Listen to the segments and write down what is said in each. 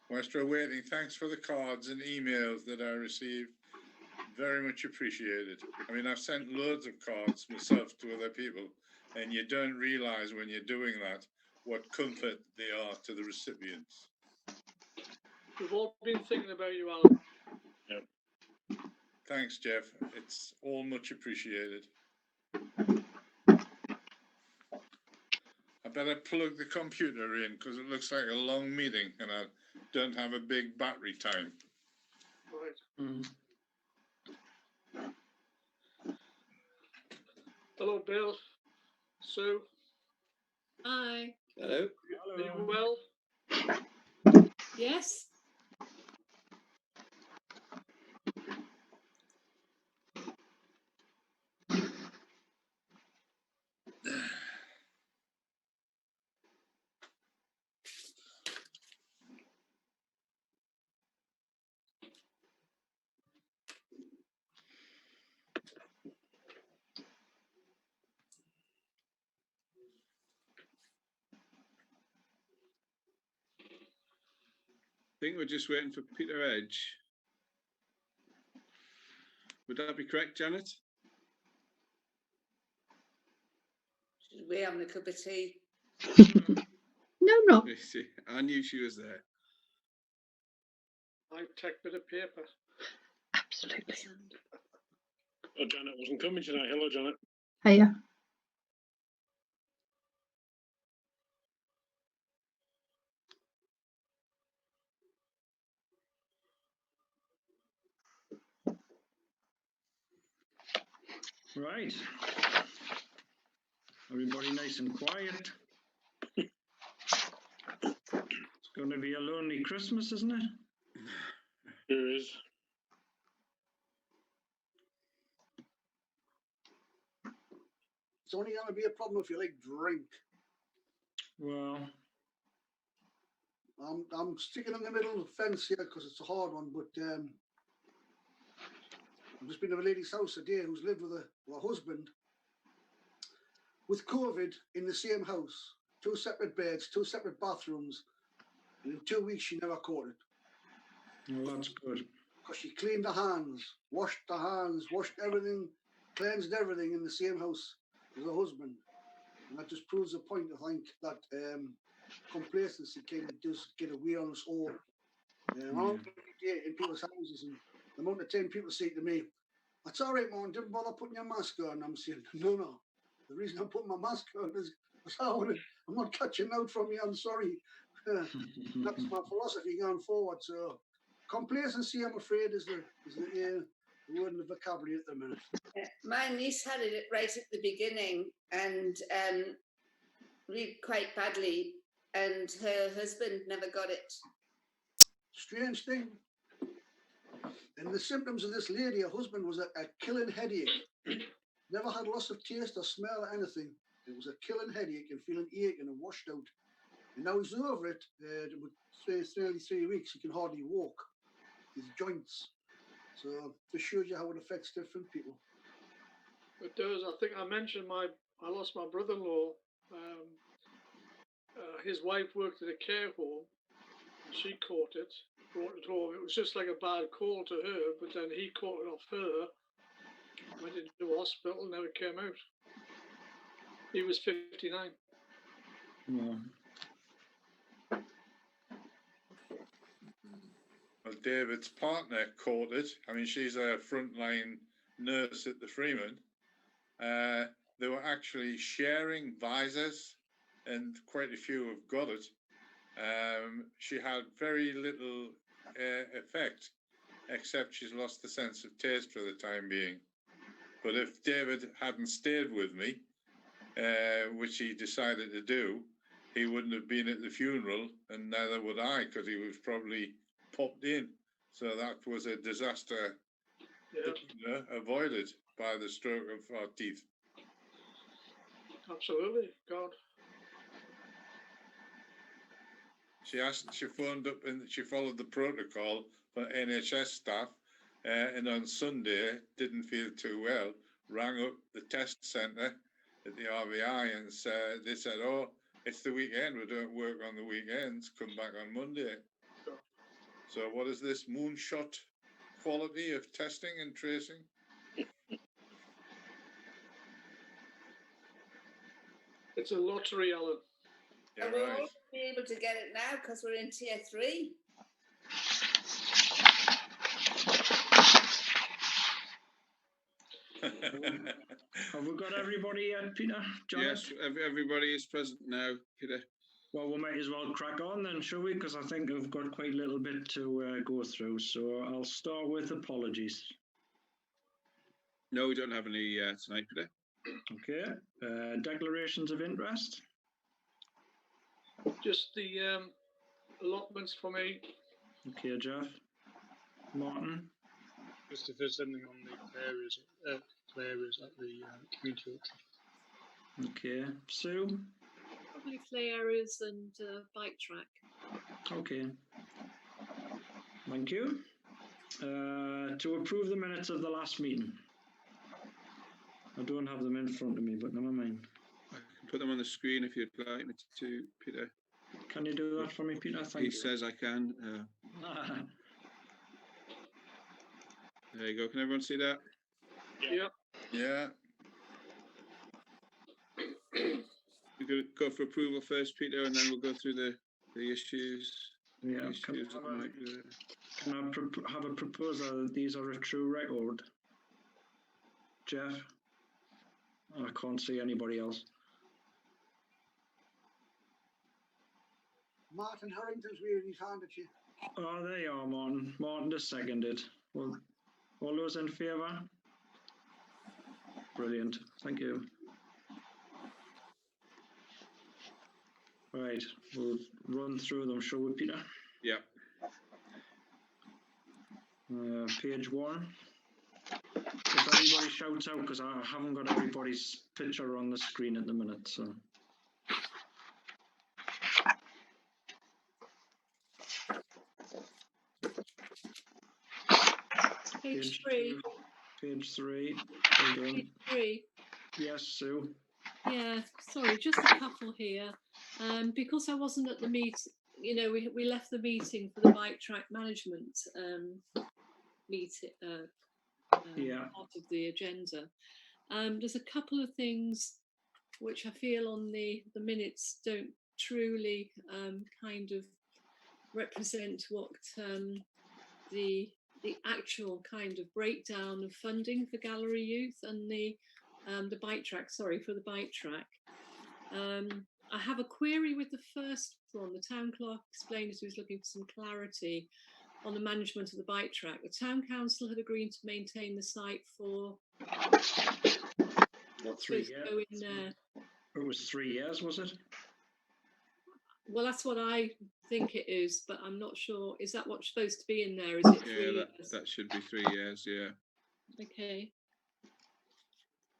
Whilst we're waiting, thanks for the cards and emails that I received. Very much appreciated. I mean, I've sent loads of cards myself to other people, and you don't realise when you're doing that what comfort they are to the recipients. We've all been thinking about you, Alan. Thanks, Jeff. It's all much appreciated. I better plug the computer in because it looks like a long meeting and I don't have a big battery time. Right. Hello, Bill. Sue. Hi. Hello. Are you well? Yes. I think we're just waiting for Peter Edge. Would that be correct, Janet? We're having a cup of tea. No. I knew she was there. I take a bit of paper. Absolutely. Oh, Janet wasn't coming tonight. Hello, Janet. Hiya. Right. Everybody nice and quiet. It's going to be a lonely Christmas, isn't it? Here is. It's only going to be a problem if you like drink. Well, I'm sticking in the middle of the fence here because it's a hard one, but I've just been to a lady's house today who's lived with her husband with COVID in the same house, 2 separate beds, 2 separate bathrooms. And in 2 weeks, she never caught it. well, that's good. Because she cleaned her hands, washed everything, cleansed everything in the same house as her husband. And that just proves the point, I think, that complacency kind of does get away on us all. I'm in people's houses, and the amount of time people say to me, "It's all right, man, don't bother putting your mask on." I'm saying, no. The reason I'm putting my mask on is I'm not catching out from you, I'm sorry. That's my philosophy going forward. So complacency, I'm afraid, is the word in the vocabulary at the minute. My niece had it right at the beginning and really quite badly, and her husband never got it. Strange thing. And the symptoms of this lady, her husband, was a killing headache. Never had loss of taste or smell or anything. It was a killing headache and feeling aching and washed out. And now he's over it. Nearly 3 weeks, he can hardly walk. His joints. So this shows you how it affects different people. It does. I think I mentioned I lost my brother-in-law. His wife worked at a care home. And she caught it, brought it home. It was just like a bad cold to her, but then he caught it off her. Went into hospital, never came out. He was 59. Well, David's partner caught it. I mean, she's a frontline nurse at the Freeman. They were actually sharing visors, and quite a few have got it. She had very little effect, except she's lost the sense of taste for the time being. But if David hadn't stayed with me, which he decided to do, he wouldn't have been at the funeral, and neither would I, because he was probably popped in. So that was a disaster avoided by the stroke of our teeth. Absolutely, God. She phoned up and she followed the protocol for NHS staff, and on Sunday didn't feel too well. Rang up the test centre at the RVI and they said, "Oh, it's the weekend. We don't work on the weekends. Come back on Monday." So what is this moonshot quality of testing and tracing? It's a lottery, Alan. Yeah, And we'll right. only be able to get it now because we're in tier 3. Have we got everybody yet, Peter? Janet? Yes, everybody is present now, Peter. Well, we might as well crack on then, shall we? Because I think we've got quite a little bit to go through. So I'll start with apologies. No, we don't have any tonight, Peter. Okay. Declarations of interest. Just the allotments for me. Okay, Jeff. Martin. Just if there's anything on the play areas at the community orchard. Okay. Sue. Probably play areas and bike track. Okay. Thank you. To approve the minutes of the last meeting. I don't have them in front of me, but never mind. I can put them on the screen if you'd like me to, Peter. Can you do that for me, Peter? Thank He you. says I can. There you go. Can everyone see that? Yeah. Yeah, We're going to go for approval first, Peter, and then we'll go through the issues. Yeah. The issues that might be there. Can I have a proposal that these are a true record? Jeff? I can't see anybody else. Martin Harrington's waving his hand at you. Oh, there you are, Martin. Martin just seconded. Well, all those in favour? Brilliant. Thank you. Right, we'll run through them, shall we, Peter? Yeah. Page 1. If everybody shouts out, because I haven't got everybody's picture on the screen at the minute, so. Page 3. Page 3. Hold on. Page 3. Yes, Sue. Yeah, sorry, just a couple here. Because I wasn't at the meet, we left the meeting for the bike track management meeting Yeah. part of the agenda. There's a couple of things which I feel on the minutes don't truly kind of represent what the actual kind of breakdown of funding for Gallery Youth and the bike track. Sorry, for the bike track. I have a query with the first one. The town clerk explained that he was looking for some clarity on the management of the bike track. The town council had agreed to maintain the site for what's 3 supposed to years. go in there. It was 3 years, was it? Well, that's what I think it is, but I'm not sure. Is that what's supposed to be in there? Is it 3 Yeah, years? that should be 3 years, yeah. Okay.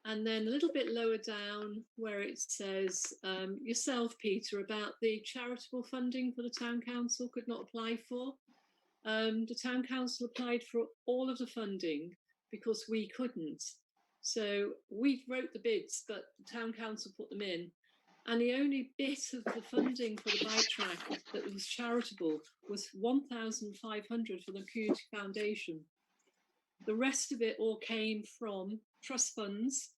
And then a little bit lower down where it says yourself, Peter, about the charitable funding for the town council could not apply for. The town council applied for all of the funding because we couldn't. So we wrote the bids, but the town council put them in. And the only bit of the funding for the bike track that was charitable was 1,500 for the Community Foundation. The rest of it all came from trust funds,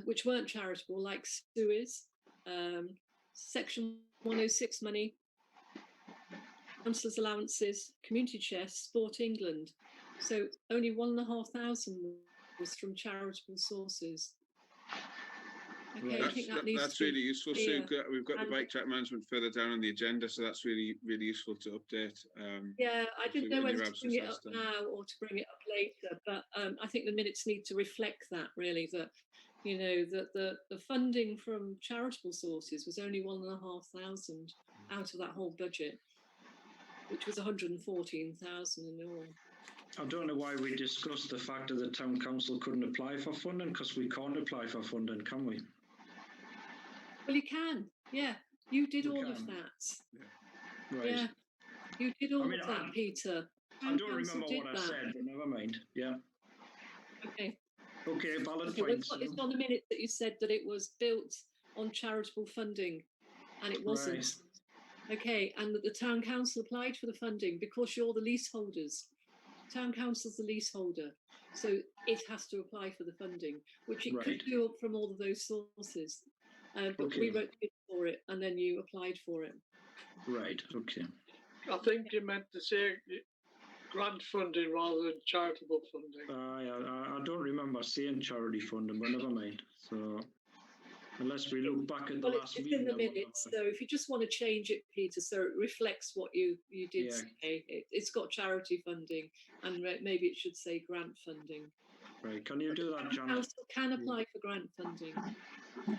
which weren't charitable, like Suez, Section 106 money, councillors' allowances, community chest, Sport England. So only 1,500 was from charitable sources. Okay, I think that needs That's to be really useful, clear. Sue. We've got the And- bike track management further down on the agenda, so that's really, really useful to update. Yeah, I didn't know in whether your to bring absence it up last time. now or to bring it up later, but I think the minutes need to reflect that really, that that the funding from charitable sources was only 1,500 out of that whole budget, which was 114,000 in all. I don't know why we discussed the fact that the town council couldn't apply for funding, because we can't apply for funding, can we? Well, you can, yeah. You did We all can. of that. Right. Yeah, you did all mean, of that, Peter. I Town don't council remember did what I that. said, but never mind. Yeah. Okay. Okay, valid Okay, well, point. Sue. it's on the minute that you said that it was built on charitable funding, and it wasn't. Okay, and that the town council applied for the funding because you're the leaseholders. Town council's the leaseholder, so it has to apply for the funding, which it could Right. do from all of those sources. But we Okay. wrote the bid for it, and then you applied for it. Right, okay. I think you meant to say grant funding rather than charitable funding. I don't remember saying charity funding, but never mind. So, unless we look back at the Well, last it's meeting. in the I wonder- minutes, so if you just want to change it, Peter, so it reflects what you did Yeah. say. It's got charity funding, and maybe it should say grant funding. Right, can you do that, Town Janet? council can apply for grant funding.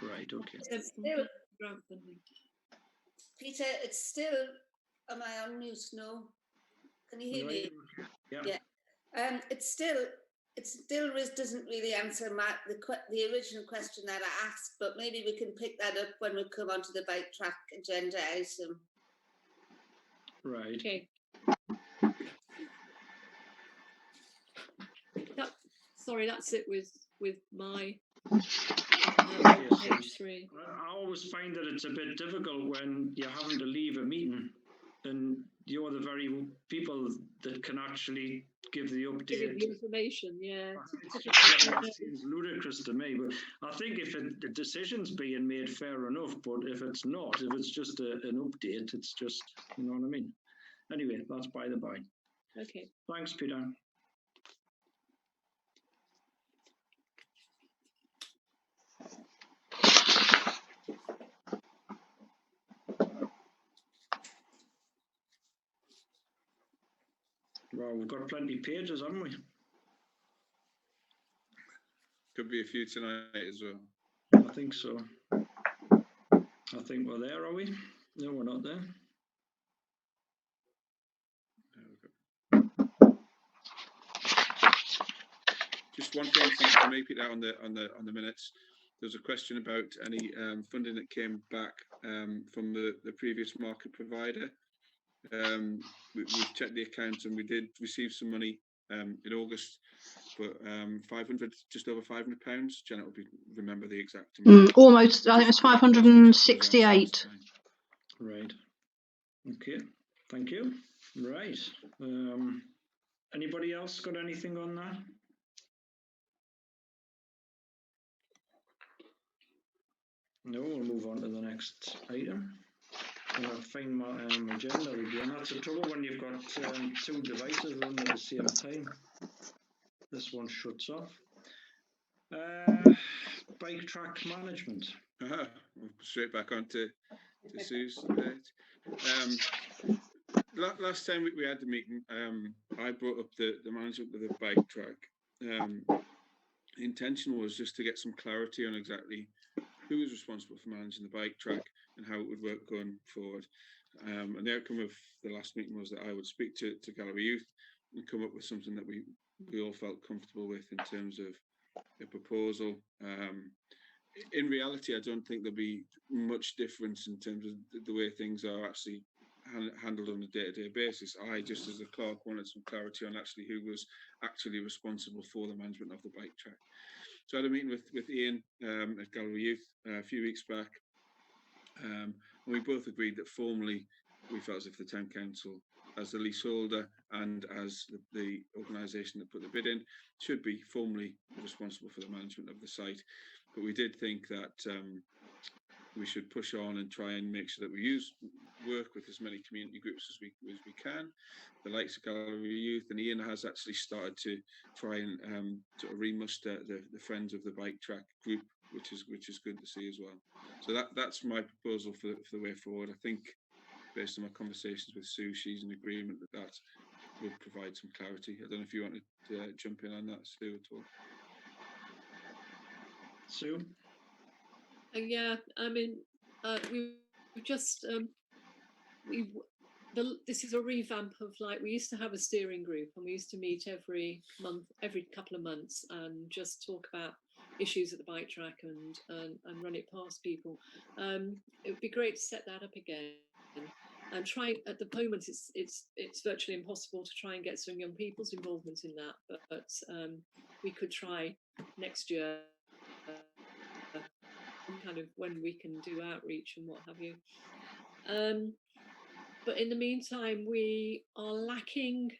Right, okay. Exempt from Still, grant funding. Peter, it's still, am I on mute? No? Can you hear me? Yeah. Yeah. It still doesn't really answer the original question that I asked, but maybe we can pick that up when we come onto the bike track agenda item. Right. Okay. Sorry, that's it with my page 3. I always find that it's a bit difficult when you're having to leave a meeting and you're the very people that can actually give the Giving update. the information, yeah. It seems ludicrous to me, but I think if the decision's being made, fair enough. But if it's not, if it's just an update, it's just, you know what I mean? Anyway, that's by the by. Okay. Thanks, Peter. Well, we've got plenty of pages, haven't we? Could be a few tonight as well. I think so. I think we're there, are we? No, we're not there. Just one thing to make it out on the minutes. There's a question about any funding that came back from the previous market provider. We've checked the account and we did receive some money in August, but 500, just over £500. Janet will remember the exact amount. Almost, I think it's 568. Right. Okay. Thank you. Right. Anybody else got anything on that? No, we'll move on to the next item. I'll find my agenda again. That's the trouble when you've got two devices running at the same time. This one shuts off. Bike track management. Straight back on to Sue's. Last time we had the meeting, I brought up the management of the bike track. The intention was just to get some clarity on exactly who was responsible for managing the bike track and how it would work going forward. And the outcome of the last meeting was that I would speak to Galloway Youth and come up with something that we all felt comfortable with in terms of a proposal. In reality, I don't think there'll be much difference in terms of the way things are actually handled on a day-to-day basis. I, just as a clerk, wanted some clarity on actually who was actually responsible for the management of the bike track. So I had a meeting with Ian at Galloway Youth a few weeks back, and we both agreed that formally we felt as if the town council, as the leaseholder and as the organisation that put the bid in, should be formally responsible for the management of the site. But we did think that we should push on and try and make sure that we work with as many community groups as we can. The likes of Galloway Youth, and Ian has actually started to try and sort of remuster the Friends of the Bike Track group, which is good to see as well. So that's my proposal for the way forward. I think based on my conversations with Sue, she's in agreement that will provide some clarity. I don't know if you wanted to jump in on that, Sue, at all. Sue? Yeah, I mean, we just this is a revamp of, like, we used to have a steering group and we used to meet every couple of months and just talk about issues at the bike track and run it past people. It would be great to set that up again. And try, at the moment, it's virtually impossible to try and get some young people's involvement in that, but we could try next year, kind of when we can do outreach and what have you. But in the meantime, we are lacking.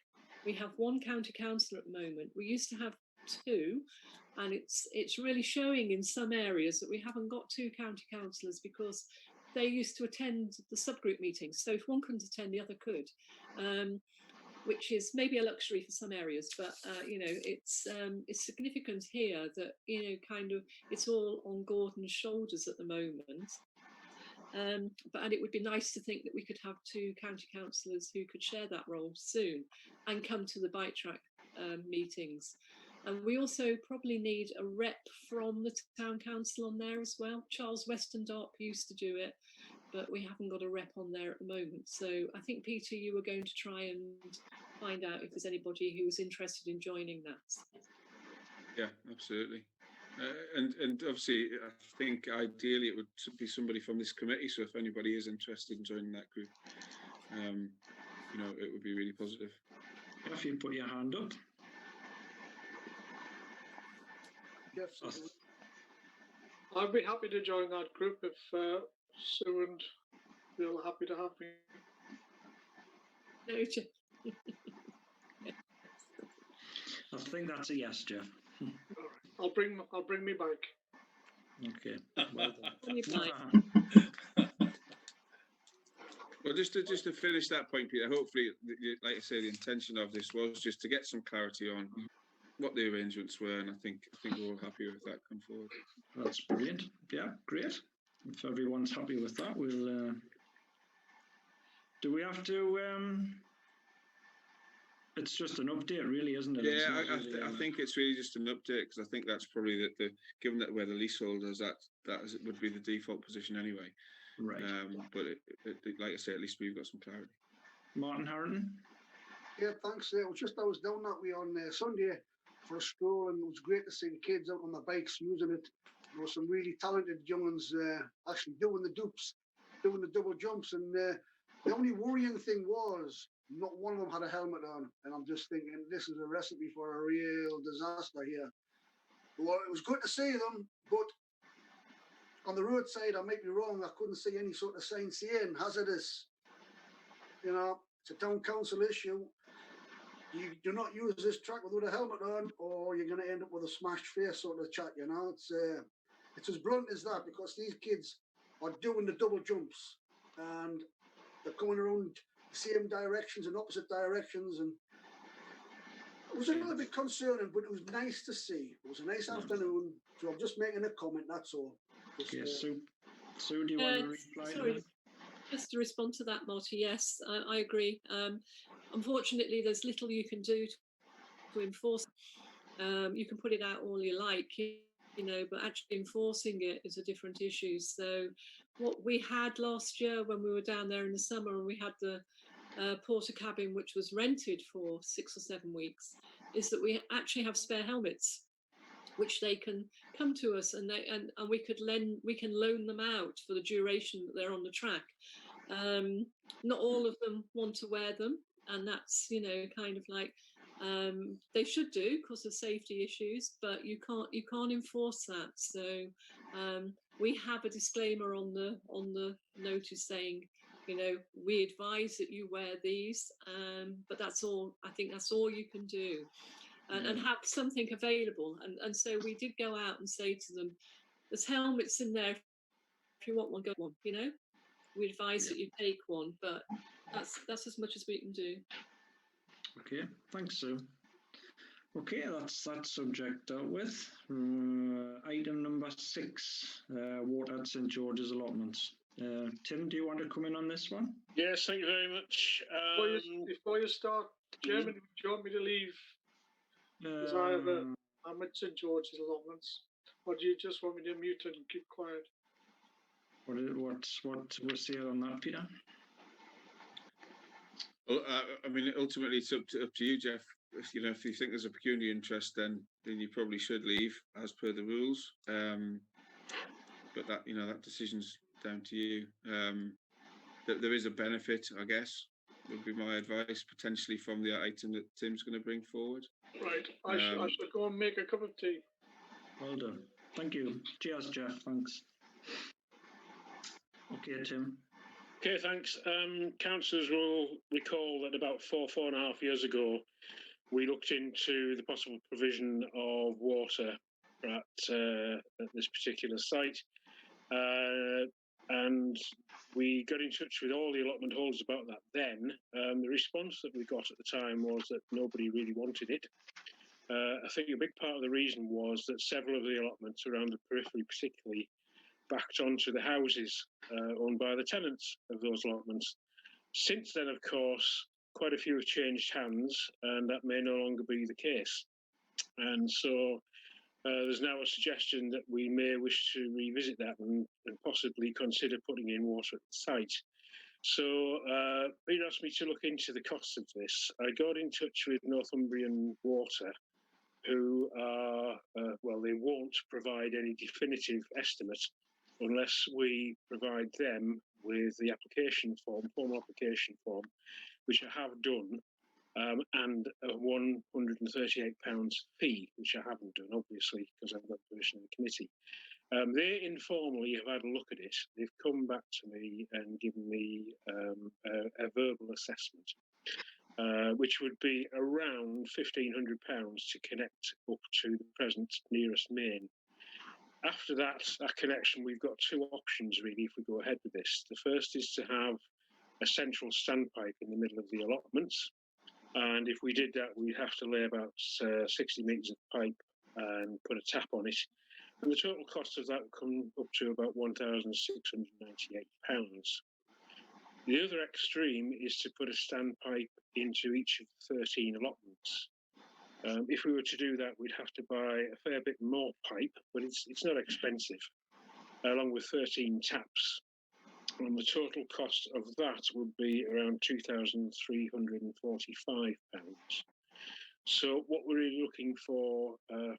We have one county councillor at the moment. We used to have two, and it's really showing in some areas that we haven't got two county councillors because they used to attend the subgroup meetings. So if one couldn't attend, the other could, which is maybe a luxury for some areas. But it's significant here that kind of it's all on Gordon's shoulders at the moment. But it would be nice to think that we could have two county councillors who could share that role soon and come to the bike track meetings. And we also probably need a rep from the town council on there as well. Charles Westendorp used to do it, but we haven't got a rep on there at the moment. So I think, Peter, you were going to try and find out if there's anybody who was interested in joining that. Yeah, absolutely. And obviously, I think ideally it would be somebody from this committee. So if anybody is interested in joining that group, it would be really positive. If you put your hand up. Yes, I'd be happy to join that group if Sue and Bill are happy to have me. No, Jeff. I think that's a yes, Jeff. I'll bring me bike. Okay. Well done. On your bike. Well, just to finish that point, Peter, hopefully, like I say, the intention of this was just to get some clarity on what the arrangements were, and I think we're all happy with that come forward. That's brilliant. Yeah, great. If everyone's happy with that, we'll. Do we have to? It's just an update, really, isn't it? Yeah, I think it's really just an update because I think that's probably the given that we're the leaseholders, that would be the default position anyway. Right. But like I say, at least we've got some clarity. Martin Harrington. Yeah, thanks. It was just I was down that way on Sunday for a stroll, and it was great to see the kids out on their bikes using it. There were some really talented young ones actually doing the dupes, doing the double jumps, and the only worrying thing was not one of them had a helmet on, and I'm just thinking this is a recipe for a real disaster here. Well, it was good to see them, but on the roadside, I might be wrong, I couldn't see any sort of sign saying hazardous. It's a town council issue. You do not use this track without a helmet on, or you're going to end up with a smashed face sort of chat. It's as blunt as that, because these kids are doing the double jumps and they're coming around the same directions and opposite directions, and it was a little bit concerning, but it was nice to see. It was a nice afternoon, so I'm just making a comment, that's all. Yes, Sue, do you want to reply to that? Just to respond to that, Marty, yes, I agree. Unfortunately, there's little you can do to enforce. You can put it out all you like, but actually enforcing it is a different issue. So what we had last year when we were down there in the summer, and we had the porter cabin, which was rented for 6 or 7 weeks, is that we actually have spare helmets, which they can come to us and we can loan them out for the duration that they're on the track. Not all of them want to wear them, and that's kind of like they should do because of safety issues, but you can't enforce that. So we have a disclaimer on the notice saying, we advise that you wear these, but that's all. I think that's all you can do. And have something available. And so we did go out and say to them, there's helmets in there. If you want one, go one, We advise that you take one, but that's as much as we can do. Okay, thanks, Sue. Okay, that's that subject dealt with. Item number 6, water at St George's allotments. Tim, do you want to come in on this one? Yes, thank you very much. Before you start, Chairman, do you want me to leave? Because I'm at St George's allotments, or do you just want me to mute and keep quiet? What was here on that, Peter? Well, ultimately it's up to you, Jeff. If you think there's a pecuniary interest, then you probably should leave as per the rules. But that decision's down to you. There is a benefit, I guess, would be my advice, potentially from the item that Tim's going to bring forward. Right, I should go and make a cup of tea. Well done. Thank you. Cheers, Jeff. Thanks. Okay, Tim. Okay, thanks. Councillors will recall that about 4.5 years ago, we looked into the possible provision of water at this particular site. And we got in touch with all the allotment holders about that then. The response that we got at the time was that nobody really wanted it. I think a big part of the reason was that several of the allotments around the periphery particularly backed onto the houses owned by the tenants of those allotments. Since then, of course, quite a few have changed hands, and that may no longer be the case. And so there's now a suggestion that we may wish to revisit that and possibly consider putting in water at the site. So Peter asked me to look into the costs of this. I got in touch with Northumbrian Water, who are, well, they won't provide any definitive estimate unless we provide them with the application form, formal application form, which I have done, and a £138 fee, which I haven't done, obviously, because I've got permission of the committee. They informally have had a look at it. They've come back to me and given me a verbal assessment, which would be around £1,500 to connect up to the present nearest main. After that connection, we've got two options, really, if we go ahead with this. The first is to have a central standpipe in the middle of the allotments. And if we did that, we'd have to lay about 60 metres of pipe and put a tap on it. And the total cost of that would come up to about £1,698. The other extreme is to put a standpipe into each of the 13 allotments. If we were to do that, we'd have to buy a fair bit more pipe, but it's not expensive, along with 13 taps. And the total cost of that would be around £2,345. So what we're really looking for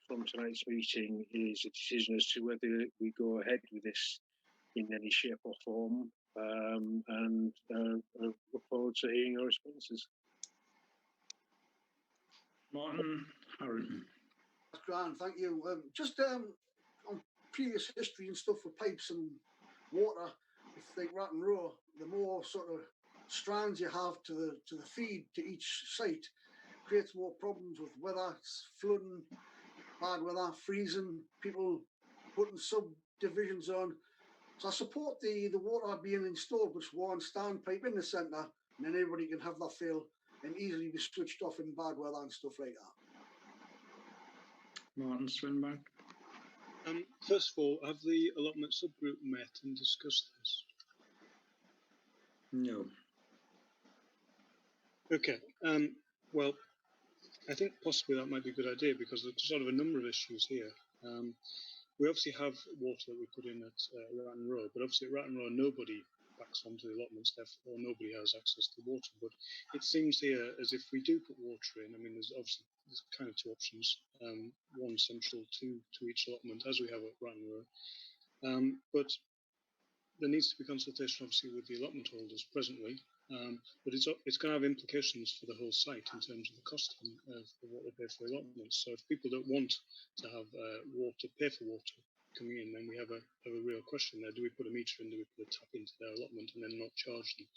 from tonight's meeting is a decision as to whether we go ahead with this in any shape or form, and look forward to hearing your responses. Martin Harrington. That's grand, thank you. Just on previous history and stuff for pipes and water, if they Ratton Row, the more sort of strands you have to the feed to each site creates more problems with weather, flooding, bad weather, freezing, people putting subdivisions on. So I support the water being installed with one standpipe in the centre, and then everybody can have their fill and easily be switched off in bad weather and stuff like that. Martin Swinbank. First of all, have the allotment subgroup met and discussed this? No. Okay. Well, I think possibly that might be a good idea because there's sort of a number of issues here. We obviously have water that we put in at Ratton Row, but obviously at Ratton Row nobody backs onto the allotments, therefore nobody has access to water. But it seems here as if we do put water in, I mean, there's kind of two options, one central to each allotment, as we have at Ratton Row. But there needs to be consultation, obviously, with the allotment holders presently. But it's going to have implications for the whole site in terms of the costing of what they pay for allotments. So if people don't want to have pay for water coming in, then we have a real question there. Do we put a meter in? Do we put a tap into their allotment and then not charge them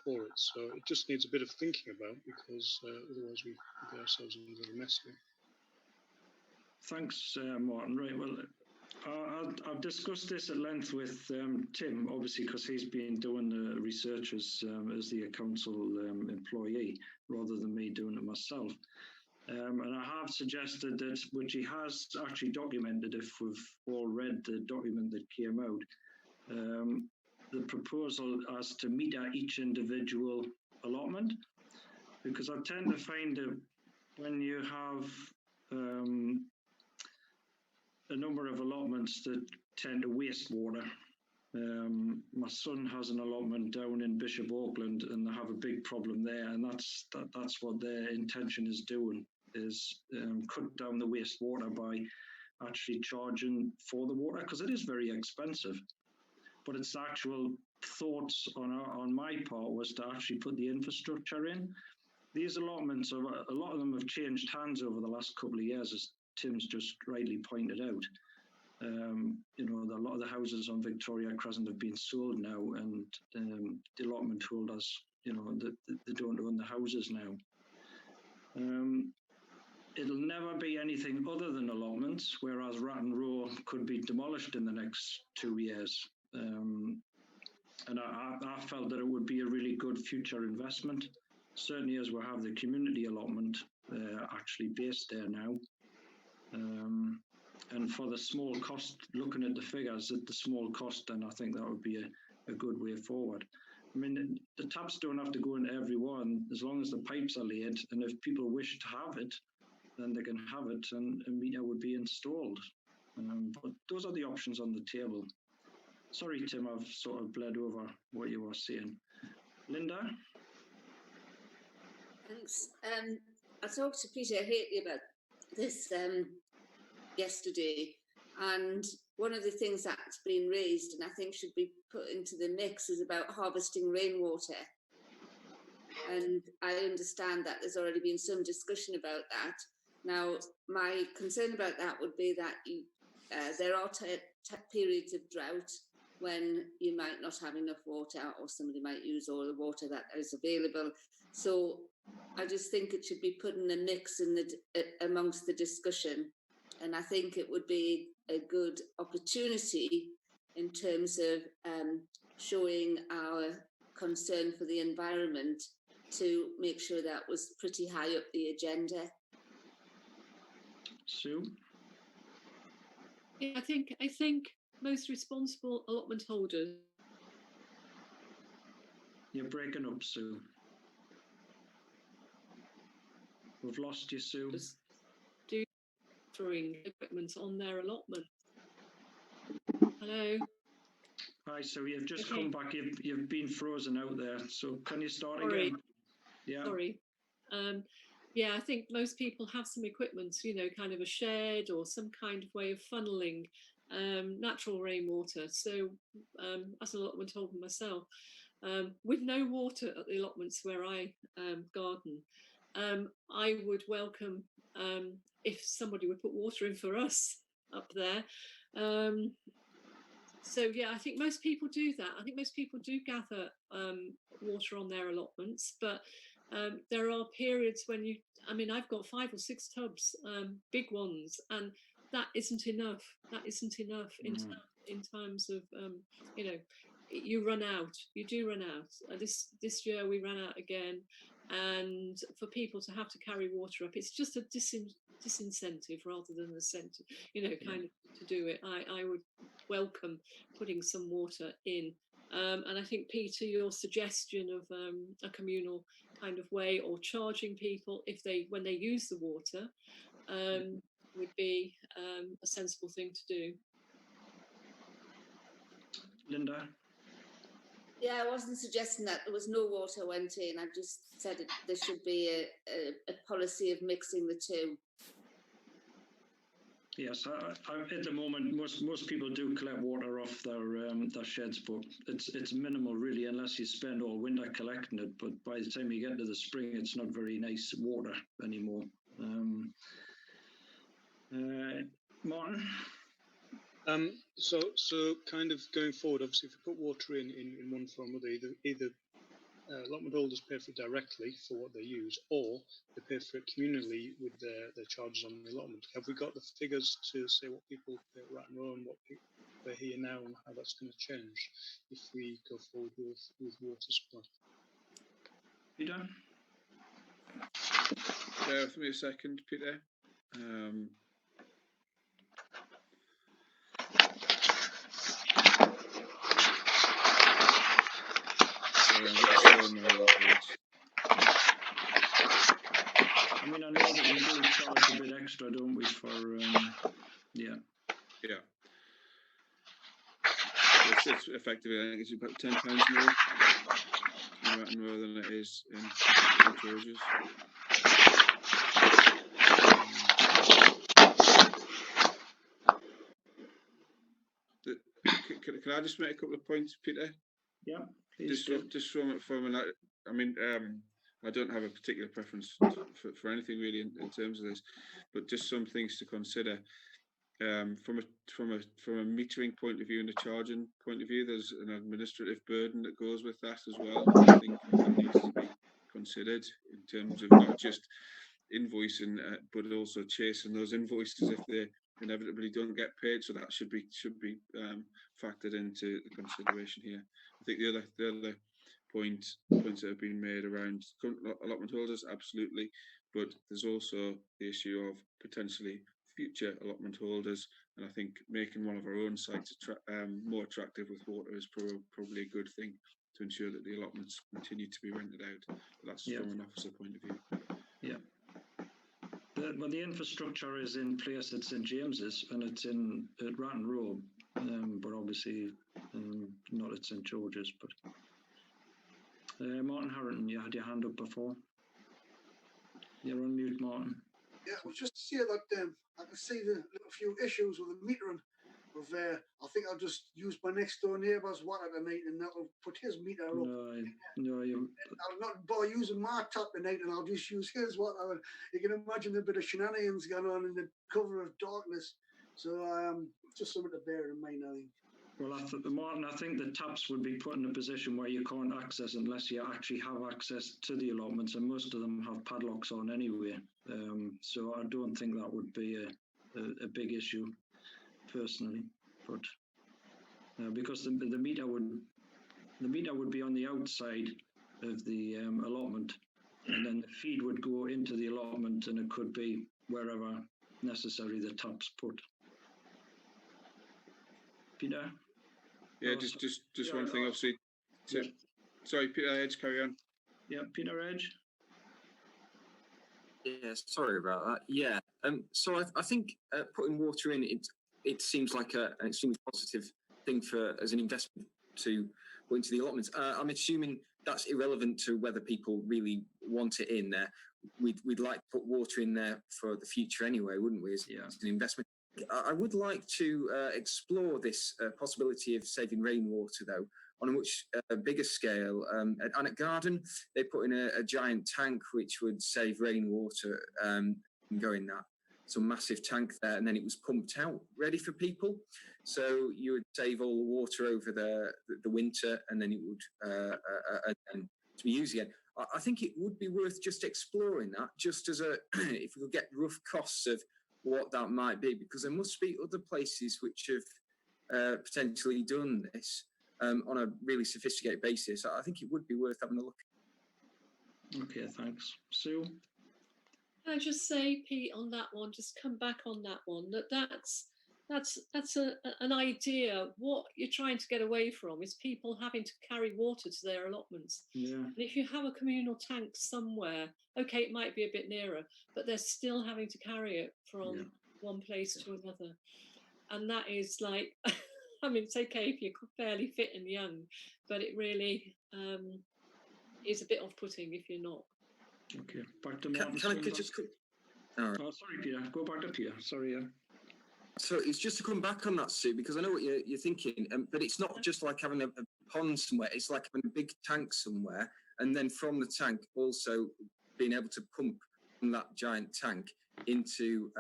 for it? So it just needs a bit of thinking about because otherwise we get ourselves into a mess here. Thanks, Martin. Right, well, I've discussed this at length with Tim, obviously, because he's been doing the research as the council employee, rather than me doing it myself. And I have suggested that, which he has actually documented, if we've all read the document that came out, the proposal as to meter each individual allotment, because I tend to find that when you have a number of allotments that tend to waste water. My son has an allotment down in Bishop Auckland, and they have a big problem there, and that's what their intention is doing, is cut down the wastewater by actually charging for the water, because it is very expensive. But it's the actual thoughts on my part was to actually put the infrastructure in. These allotments, a lot of them have changed hands over the last couple of years, as Tim's just rightly pointed out. You know, a lot of the houses on Victoria Crescent have been sold now, and the allotment holders, you know, they don't own the houses now. It'll never be anything other than allotments, whereas Ratton Row could be demolished in the next 2 years. And I felt that it would be a really good future investment, certainly as we have the community allotment actually based there now. And for the small cost, looking at the figures at the small cost, then I think that would be a good way forward. I mean, the taps don't have to go into every one as long as the pipes are laid, and if people wish to have it, then they can have it, and a meter would be installed. But those are the options on the table. Sorry, Tim, I've sort of bled over what you were saying. Linda? Thanks. I talked to Peter Haley about this yesterday, and one of the things that's been raised and I think should be put into the mix is about harvesting rainwater. And I understand that there's already been some discussion about that. Now, my concern about that would be that there are periods of drought when you might not have enough water, or somebody might use all the water that is available. So I just think it should be put in a mix amongst the discussion. And I think it would be a good opportunity in terms of showing our concern for the environment, to make sure that was pretty high up the agenda. Sue? Yeah, I think most responsible allotment holders. You're breaking up, Sue. We've lost you, Sue. Do throwing equipment on their allotment. Hello. Hi, Sue. You've just Okay. come back. You've been frozen out there. So can you start Sorry. again? Yeah. Sorry. Yeah, I think most people have some equipment, you know, kind of a shed or some kind of way of funneling natural rainwater. So as an allotment holder myself, with no water at the allotments where I garden, I would welcome if somebody would put water in for us up there. So yeah, I think most people do that. I think most people do gather water on their allotments, but there are periods when I've got 5 or 6 tubs, big ones, and that isn't enough. That isn't enough in terms of, you know, you run out. You do run out. This year we ran out again, and for people to have to carry water up, it's just a disincentive rather than a incentive, you know, kind of to do it. I would welcome putting some water in. And I think, Peter, your suggestion of a communal kind of way, or charging people when they use the water, would be a sensible thing to do. Linda? Yeah, I wasn't suggesting that there was no water went in. I just said there should be a policy of mixing the two. Yes, at the moment, most people do collect water off their sheds, but it's minimal really, unless you spend all winter collecting it. But by the time you get to the spring, it's not very nice water anymore. Martin? So kind of going forward, obviously, if we put water in one form or other, either allotment holders pay for it directly for what they use, or they pay for it communally with their charges on the allotment. Have we got the figures to say what people pay at Ratton Row and what people pay here now, and how that's going to change if we go forward with water supply? Peter? Bear with me a second, Peter. I mean, I know that we do charge a bit extra, don't we, for, yeah. Yeah. It's effectively, I think it's about £10 more in Ratton Row than it is in St George's. Can I just make a couple of points, Peter? Yeah, please. Just from I mean, I don't have a particular preference for anything really in terms of this, but just some things to consider. from a metering point of view and a charging point of view, there's an administrative burden that goes with that as well. I think that needs to be considered in terms of not just invoicing, but also chasing those invoices if they inevitably don't get paid. So that should be factored into the consideration here. I think the other points that have been made around current allotment holders, absolutely, but there's also the issue of potentially future allotment holders, and I think making one of our own sites more attractive with water is probably a good thing to ensure that the allotments continue to be rented out. But that's from an officer point of view. Yeah. Well, the infrastructure is in place at St James's and it's at Ratton Row, but obviously not at St George's. But Martin Harrington, you had your hand up before. You're on mute, Martin. Yeah, it was just to say that I can see the little few issues with the metering. I think I'll just use my next door neighbour's water tonight, and that'll put his meter up. I'll not bother using my tap tonight, and I'll just use his water. You can imagine a bit of shenanigans going on in the cover of darkness. So just something to bear in mind, I think. Well, Martin, I think the taps would be put in a position where you can't access unless you actually have access to the allotments, and most of them have padlocks on anyway. So I don't think that would be a big issue, personally. But because the meter would be on the outside of the allotment, and then the feed would go into the allotment, and it could be wherever necessary the taps put. Peter? Yeah, just one thing, obviously. Sorry, Peter Edge, carry on. Yeah, Peter Edge. Yeah, sorry about that. Yeah, so I think putting water in it seems like an extremely positive thing as an investment to go into the allotments. I'm assuming that's irrelevant to whether people really want it in there. We'd like to put water in there for the future anyway, wouldn't we? As an investment. I would like to explore this possibility of saving rainwater, though, on a much bigger scale. And at Garden, they put in a giant tank which would save rainwater and go in that. So massive tank there, and then it was pumped out, ready for people. So you would save all the water over the winter, and then it would and to be used again. I think it would be worth just exploring that, just as if we could get rough costs of what that might be, because there must be other places which have potentially done this on a really sophisticated basis. I think it would be worth having a look. Okay, thanks. Sue? Can I just say, Pete, on that one, just come back on that one, that's an idea. What you're trying to get away from is people having to carry water to their allotments. Yeah. And if you have a communal tank somewhere, okay, it might be a bit nearer, but they're still having to carry it from one place to another. And that is like, I mean, it's okay if you're fairly fit and young, but it really is a bit off-putting if you're not. Okay, back to Martin. Can I just... All right. Oh, sorry, Peter. Go back to Peter. Sorry, yeah. So it's just to come back on that, Sue, because I know what you're thinking, but it's not just like having a pond somewhere. It's like having a big tank somewhere, and then from the tank also being able to pump from that giant tank into,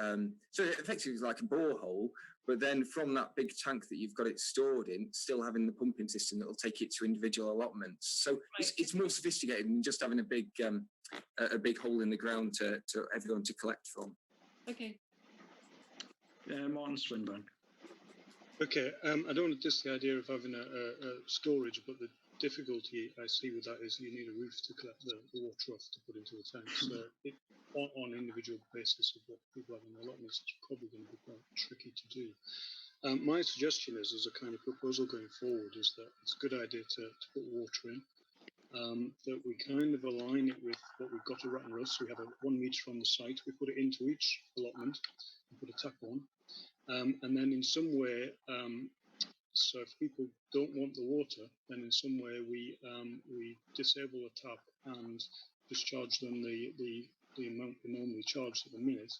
so effectively it's like a borehole, but then from that big tank that you've got it stored in, still having the pumping system that will take it to individual allotments. So it's more sophisticated than just having a big hole in the ground to everyone to collect from. Okay. Martin Swinburne. Okay, I don't want to diss the idea of having a storage, but the difficulty I see with that is you need a roof to collect the water off to put into the tank. So on an individual basis of what people have in their allotments, it's probably going to be quite tricky to do. My suggestion is, as a kind of proposal going forward, is that it's a good idea to put water in, that we kind of align it with what we've got at Ratton Row. So we have a 1 metre on the site, we put it into each allotment and put a tap on. And then in some way, so if people don't want the water, then in some way we disable the tap and discharge them the amount we normally charge at the minute.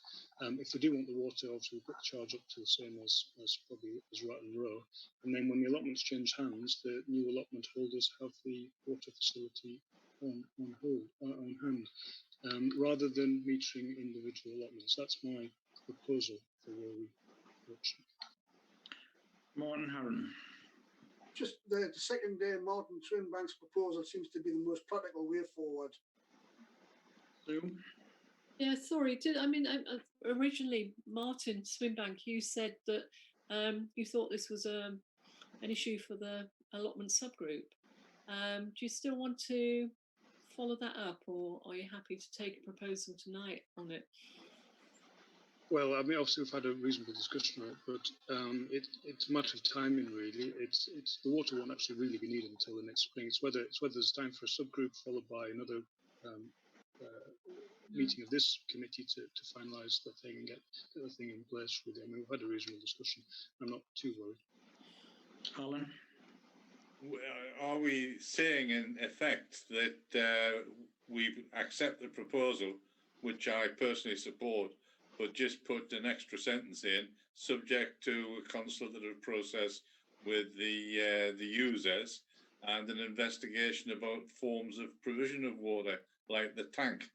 If they do want the water, obviously we put the charge up to the same as probably as Ratton Row. And then when the allotments change hands, the new allotment holders have the water facility on hand, rather than metering individual allotments. That's my proposal for where approach. Martin Harron. Just the second day, Martin Swinbank's proposal seems to be the most practical way forward. Sue? Yeah, sorry. Originally, Martin Swinbank, you said that you thought this was an issue for the allotment subgroup. Do you still want to follow that up, or are you happy to take a proposal tonight on it? Well, I mean, obviously we've had a reasonable discussion on it, but it's a matter of timing, really. It's the water won't actually really be needed until the next spring. It's whether there's time for a subgroup followed by another meeting of this committee to finalise the thing and get the thing in place. Really, I mean, we've had a reasonable discussion. I'm not too worried. Alan? Are we saying in effect that we accept the proposal, which I personally support, but just put an extra sentence in, subject to a consultative process with the users and an investigation about forms of provision of water, like the tank?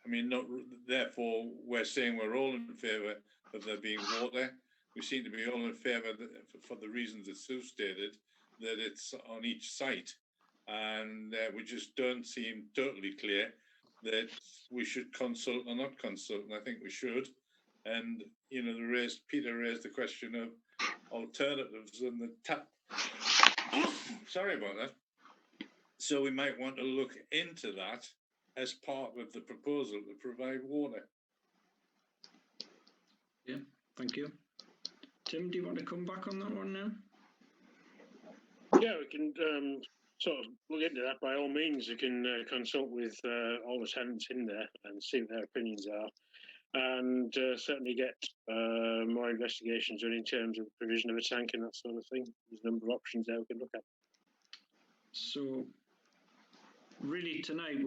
I mean, therefore, we're saying we're all in favour of there being water. We seem to be all in favour, for the reasons that Sue stated, that it's on each site. And we just don't seem totally clear that we should consult or not consult. And I think we should. And, you know, Peter raised the question of alternatives and the tap. Sorry about that. So we might want to look into that as part of the proposal to provide water. Yeah, thank you. Tim, do you want to come back on that one now? Yeah, we can sort of look into that by all means. You can consult with all the tenants in there and see what their opinions are, and certainly get more investigations done in terms of the provision of a tank and that sort of thing. There's a number of options there we can look at. So, really tonight,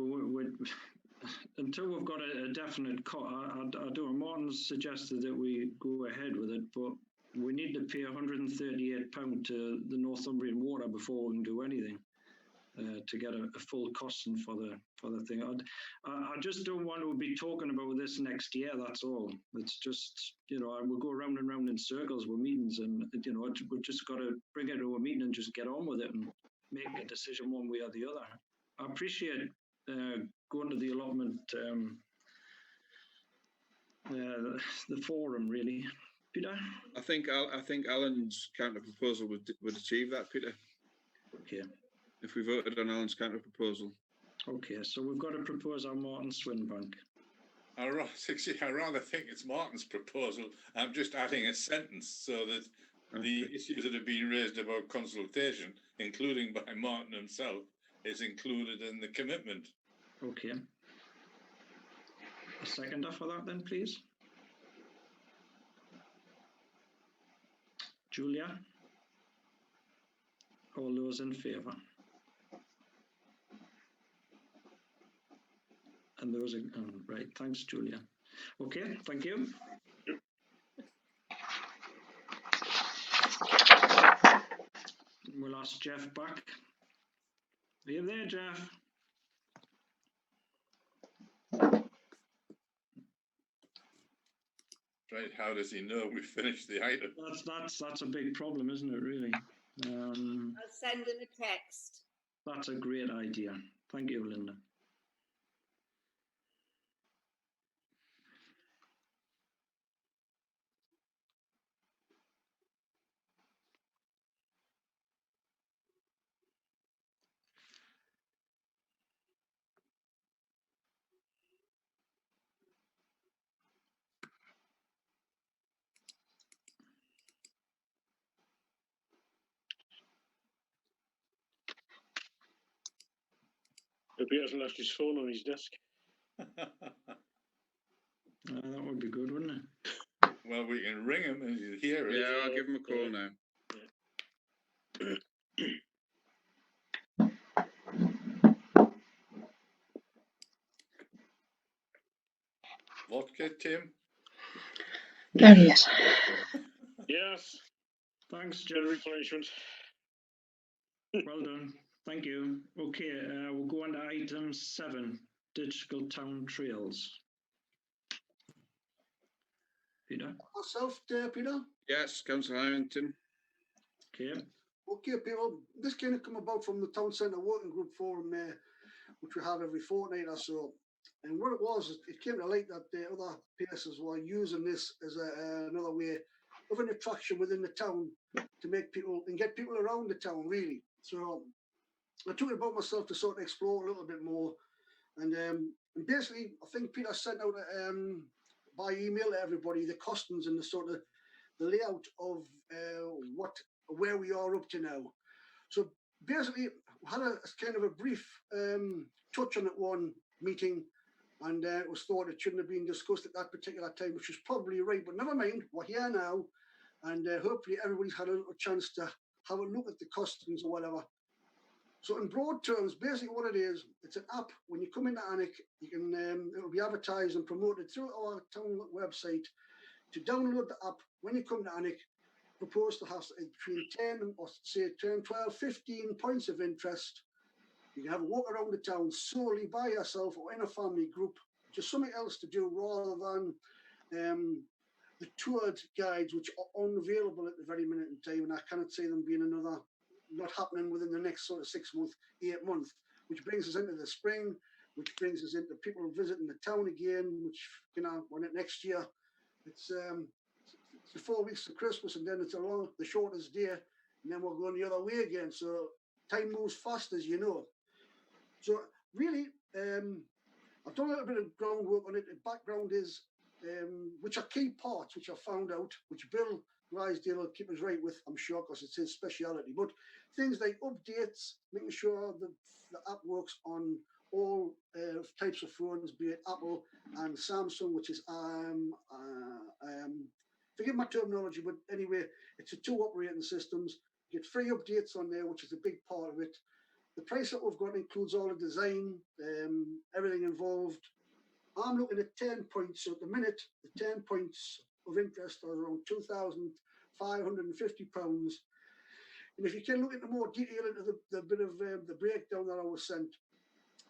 until we've got a definite cut, I don't. Martin suggested that we go ahead with it, but we need to pay £138 to the Northumbrian Water before we can do anything to get a full costing for the thing. I just don't want to be talking about this next year. That's all. It's just, you know, we'll go round and round in circles with meetings, and you know, we've just got to bring it to a meeting and just get on with it and make a decision one way or the other. I appreciate going to the allotment, the forum, really. Peter? I think Alan's counter proposal would achieve that, Peter. Okay. If we voted on Alan's counter proposal. Okay, so we've got to propose on Martin Swinbank. I rather think it's Martin's proposal. I'm just adding a sentence so that the issues that have been raised about consultation, including by Martin himself, is included in the commitment. Okay. A seconder for that then, please. Julia? All those in favour? And those are, right, thanks, Julia. Okay, thank you. We'll ask Jeff back. Are you there, Jeff? Right, how does he know we finished the item? That's a big problem, isn't it, really? I'll send him a text. That's a great idea. Thank you, Linda. Hope he hasn't left his phone on his desk. That would be good, wouldn't it? Well, we can ring him and he'll hear it. Yeah, I'll give him a call now. Vodka, Tim? Yes. Yes. Thanks, Good Jeff. replenishment. Well done. Thank you. Okay, we'll go on to item 7, digital town trails. Peter? Myself, Peter. Yes, Councillor Harrington. Okay. Okay, people, this kind of come about from the Town Centre Working Group Forum, which we have every fortnight or so. And what it was, it came to light that the other places were using this as another way of an attraction within the town to make people and get people around the town, really. So I took it about myself to sort of explore a little bit more. And basically, I think Peter sent out by email to everybody the costings and the sort of the layout of where we are up to now. So basically, we had a kind of a brief touch on it one meeting, and it was thought it shouldn't have been discussed at that particular time, which is probably right, but never mind, we're here now, and hopefully everybody's had a little chance to have a look at the costings or whatever. So in broad terms, basically what it is, it's an app. When you come into Alnwick, you can it'll be advertised and promoted through our town website. To download the app, when you come to Alnwick, propose to have between 10 or say 10, 12, 15 points of interest. You can have a walk around the town solely by yourself or in a family group, just something else to do rather than the toured guides, which are unavailable at the very minute in time. And I cannot see them being not happening within the next sort of 6 months, 8 months, which brings us into the spring, which brings us into people visiting the town again, which, when it next year, it's the 4 weeks to Christmas, and then it's the shortest day, and then we're going the other way again. So time moves fast, as you know. So really, I've done a little bit of groundwork on it. The background is, which are key parts, which I found out, which Bill Rysdale will keep us right with, I'm sure, because it's his speciality. But things like updates, making sure that the app works on all types of phones, be it Apple and Samsung, which is forgive my terminology, but anyway, it's the 2 operating systems. You get free updates on there, which is a big part of it. The price that we've got includes all the design, everything involved. I'm looking at 10 points. So at the minute, the 10 points of interest are around £2,550. And if you can look into more detail into the bit of the breakdown that I was sent,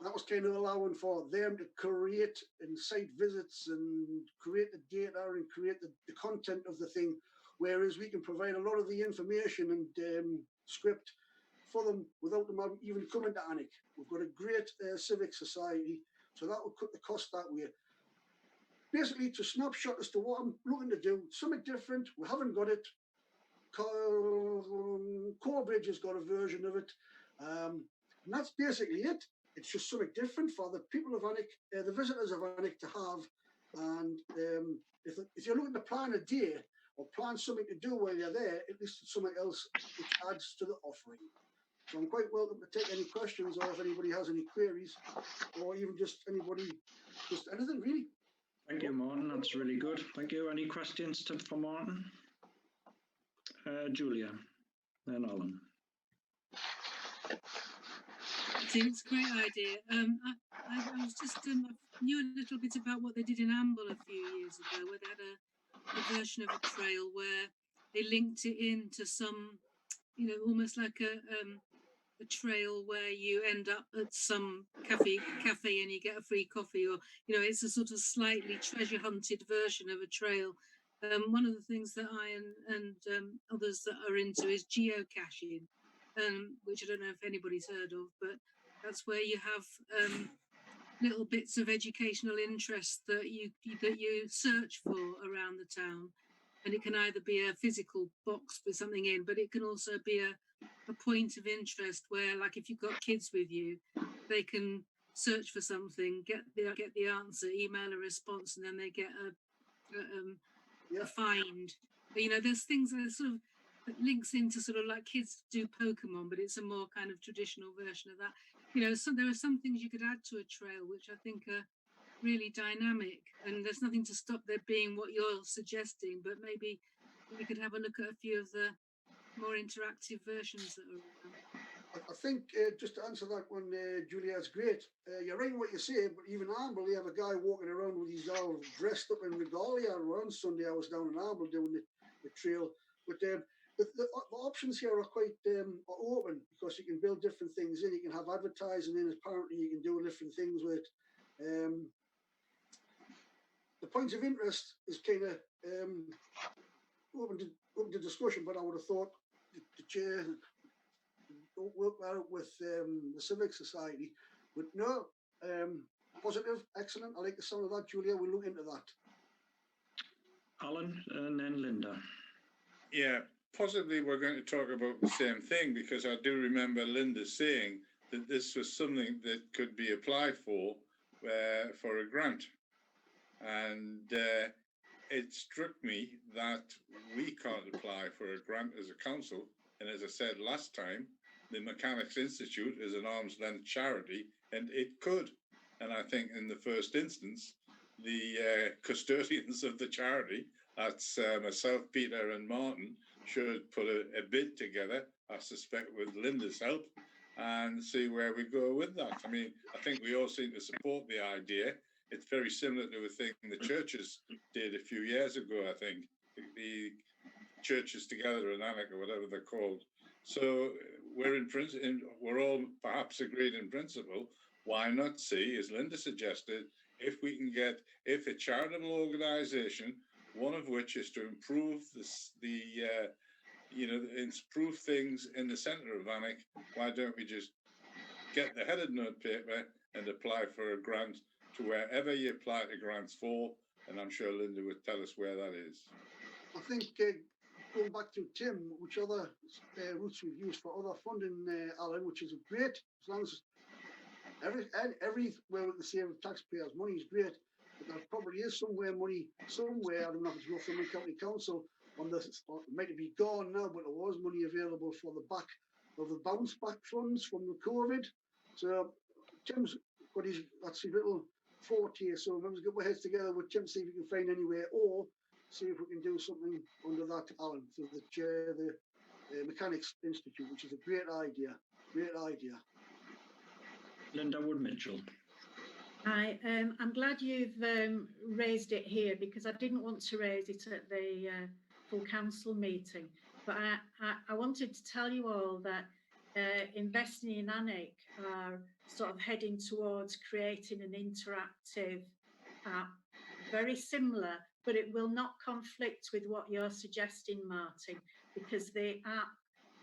that was kind of allowing for them to create and site visits and create the data and create the content of the thing, whereas we can provide a lot of the information and script for them without them even coming to Alnwick. We've got a great civic society, so that will cut the cost that way. Basically, it's a snapshot as to what I'm looking to do. Something different. We haven't got it. Corbridge has got a version of it. And that's basically it. It's just something different for the people of Alnwick, the visitors of Alnwick to have. And if you're looking to plan a day or plan something to do while you're there, at least it's something else which adds to the offering. So I'm quite welcome to take any questions, or if anybody has any queries, or even just anything really. Thank you, Martin. That's really good. Thank you. Any questions for Martin? Julia, then Alan. I think it's a great idea. I was just I knew a little bit about what they did in Amble a few years ago, where they had a version of a trail where they linked it into some, almost like a trail where you end up at some cafe and you get a free coffee, or it's a sort of slightly treasure hunted version of a trail. One of the things that I and others that are into is geocaching, which I don't know if anybody's heard of, but that's where you have little bits of educational interest that you search for around the town, and it can either be a physical box with something in, but it can also be a point of interest where, like, if you've got kids with you, they can search for something, get the answer, email a response, and then they get a find. There's things that sort of links into sort of like kids do Pokemon, but it's a more kind of traditional version of that. So there are some things you could add to a trail which I think are really dynamic, and there's nothing to stop there being what you're suggesting, but maybe we could have a look at a few of the more interactive versions that are around. I think, just to answer that one, Julia, it's great. You're right in what you say, but even Amble, they have a guy walking around with his all dressed up in regalia. On Sunday, I was down in Amble doing the trail. But the options here are quite open, because you can build different things in. You can have advertising in. Apparently, you can do different things with it. The points of interest is kind of open to discussion, but I would have thought the chair don't work well with the Civic Society. But no, positive, excellent. I like the sound of that, Julia. We'll look into that. Alan and then Linda. Yeah, possibly we're going to talk about the same thing, because I do remember Linda saying that this was something that could be applied for a grant. And it struck me that we can't apply for a grant as a council. And as I said last time, the Mechanics Institute is an arm's length charity, and it could. And I think in the first instance, the custodians of the charity, that's myself, Peter and Martin, should put a bid together, I suspect with Linda's help, and see where we go with that. I mean, I think we all seem to support the idea. It's very similar to a thing the churches did a few years ago, I think. The churches together in Alnwick, or whatever they're called. So we're all perhaps agreed in principle. Why not see, as Linda suggested, if we can get, if a charitable organisation, one of which is to improve improve things in the centre of Alnwick, why don't we just get the headed note paper and apply for a grant to wherever you apply to grants for, and I'm sure Linda would tell us where that is. I think going back to Tim, which other routes we've used for other funding, Alan, which is great, as long as everywhere we can save taxpayers' money is great, but there probably is money somewhere, I don't know if it's Northumberland County Council, it might be gone now, but there was money available for the back of the bounce back funds from the COVID. So Tim's got that's his little forte, so let's get our heads together with Tim, see if we can find anywhere, or see if we can do something under that, Alan, through the chair, the Mechanics Institute, which is a great idea. Linda Wood-Mitchell. Hi, I'm glad you've raised it here, because I didn't want to raise it at the full council meeting, but I wanted to tell you all that investing in Alnwick are sort of heading towards creating an interactive app, very similar, but it will not conflict with what you're suggesting, Martin, because the app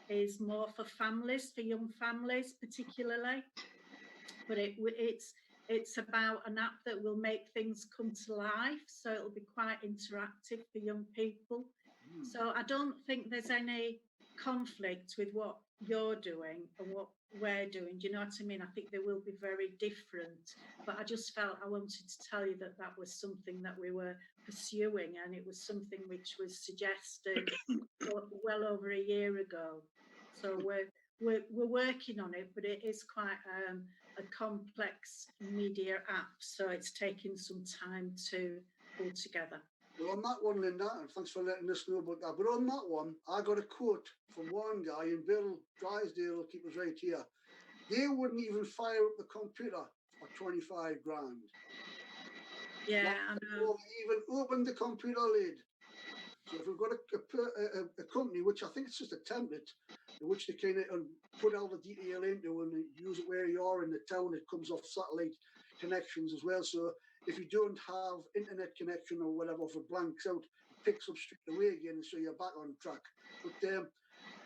is more for families, for young families particularly, but it's about an app that will make things come to life, so it'll be quite interactive for young people. So I don't think there's any conflict with what you're doing and what we're doing. Do you know what I mean? I think they will be very different, but I just felt I wanted to tell you that that was something that we were pursuing, and it was something which was suggested well over a year ago. So we're working on it, but it is quite a complex media app, so it's taking some time to pull together. Well, on that one, Linda, and thanks for letting us know about that, but on that one, I got a quote from one guy, and Bill Drysdale will keep us right here. They wouldn't even fire up the computer for 25 grand. Yeah, I know. Even open the computer lid. So if we've got a company, which I think it's just a template, in which they kind of put all the detail into and use it where you are in the town, it comes off satellite connections as well. So if you don't have internet connection or whatever, if it blanks out, it picks up straight away again, so you're back on track. But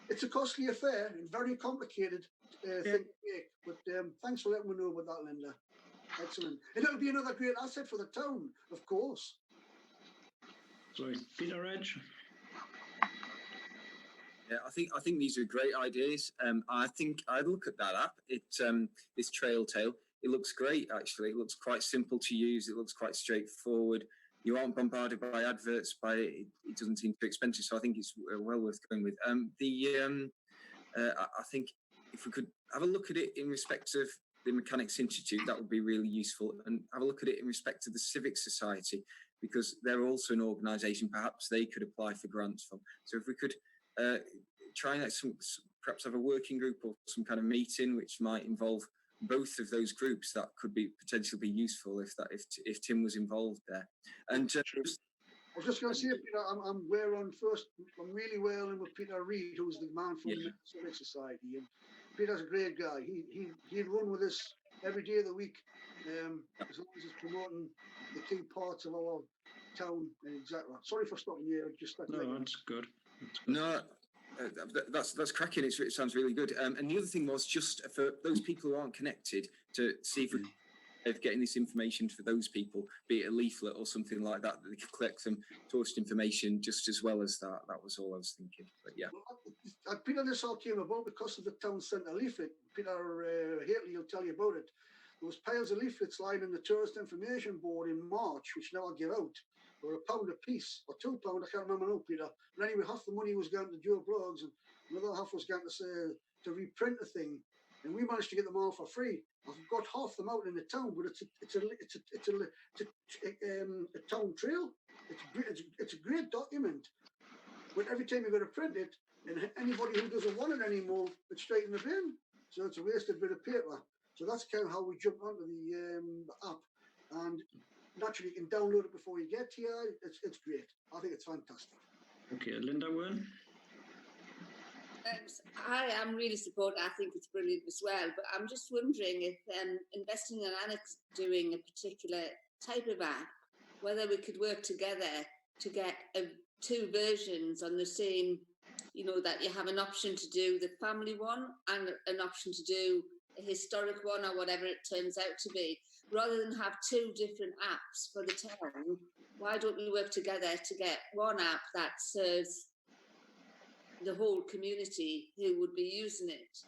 it's a costly affair and very complicated thing to make. But thanks for letting me know about that, Linda. Excellent. And it'll be another great asset for the town, of course. Sorry, Peter Edge. Yeah, I think these are great ideas. I think I'd look at that app. This Trail Tale. It looks great, actually. It looks quite simple to use. It looks quite straightforward. You aren't bombarded by adverts. It doesn't seem too expensive, so I think it's well worth going with. I think if we could have a look at it in respect of the Mechanics Institute, that would be really useful, and have a look at it in respect to the Civic Society, because they're also an organisation perhaps they could apply for grants from. So if we could try and perhaps have a working group or some kind of meeting which might involve both of those groups, that could be potentially be useful if Tim was involved there. And I was just going to say, Peter, I'm really well in with Peter Reid, who's the man from the Civic Society, and Peter's a great guy. He'd run with this every day of the week, as long as it's promoting the key parts of our town and exactly. Sorry for stopping you. Just No, that's good. That's good. No, that's cracking. It sounds really good. And the other thing was just for those people who aren't connected to see if we of getting this information for those people, be it a leaflet or something like that they could collect some tourist information just as well as that. That was all I was thinking. But yeah. Peter, this all came about because of the town centre leaflet. Peter Haley will tell you about it. There was piles of leaflets lying in the tourist information board in March, which now I give out. They were £1 a piece or £2. I can't remember now, Peter. But anyway, half the money was going to Joe Blogs and another half was going to reprint the thing. And we managed to get them all for free. I've got half them out in the town, but it's a town trail. It's a great document. But every time you go to print it, and anybody who doesn't want it anymore, it's straight in the bin. So it's a wasted bit of paper. So that's kind of how we jumped onto the app. And naturally, you can download it before you get here. It's great. I think it's fantastic. Okay, Linda Wern. I am really supportive. I think it's brilliant as well. But I'm just wondering if investing in Annex doing a particular type of app, whether we could work together to get two versions on the same, that you have an option to do the family one and an option to do a historic one or whatever it turns out to be. Rather than have two different apps for the town, why don't we work together to get one app that serves the whole community who would be using it?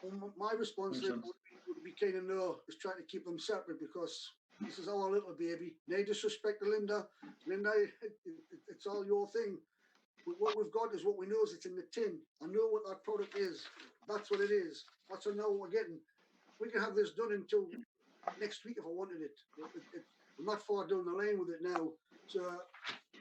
Well, my response would be kind of no, is trying to keep them separate because this is our little baby. No disrespect to Linda. Linda, it's all your thing. But what we've got is what we know is it's in the tin. I know what that product is. That's what it is. That's what I know what we're getting. We can have this done until next week if I wanted it. I'm not far down the lane with it now. So,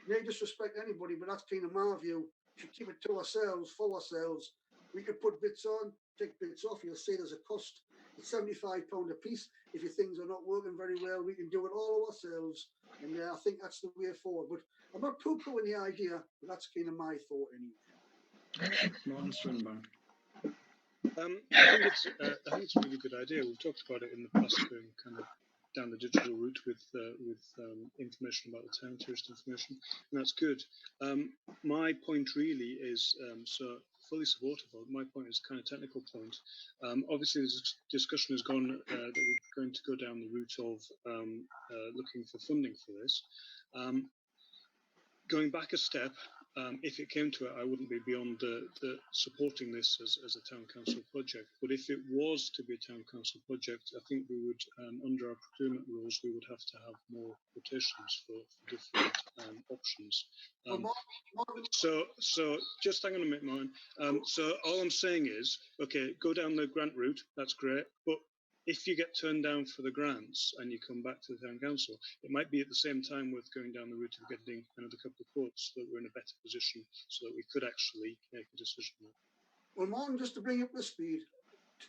no disrespect to anybody, but that's kind of my view. We should keep it to ourselves, for ourselves. We could put bits on, take bits off. You'll see there's a cost. It's £75 a piece. If your things are not working very well, we can do it all ourselves. And I think that's the way forward. But I'm not poo-pooing the idea, but that's kind of my thought anyway. Martin Swinburne. I think it's a really good idea. We've talked about it in the past, going kind of down the digital route with information about the town, tourist information, and that's good. My point really is so fully supportive of. My point is kind of technical point. Obviously, this discussion has gone that we're going to go down the route of looking for funding for this. Going back a step, if it came to it, I wouldn't be beyond the supporting this as a town council project. But if it was to be a town council project, I think we would, under our procurement rules, we would have to have more quotations for different options. So just hang on a minute, Martin. So all I'm saying is, okay, go down the grant route. That's great, but if you get turned down for the grants and you come back to the town council, it might be at the same time worth going down the route of getting another couple of quotes so that we're in a better position so that we could actually make a decision. Well, Martin, just to bring up the speed,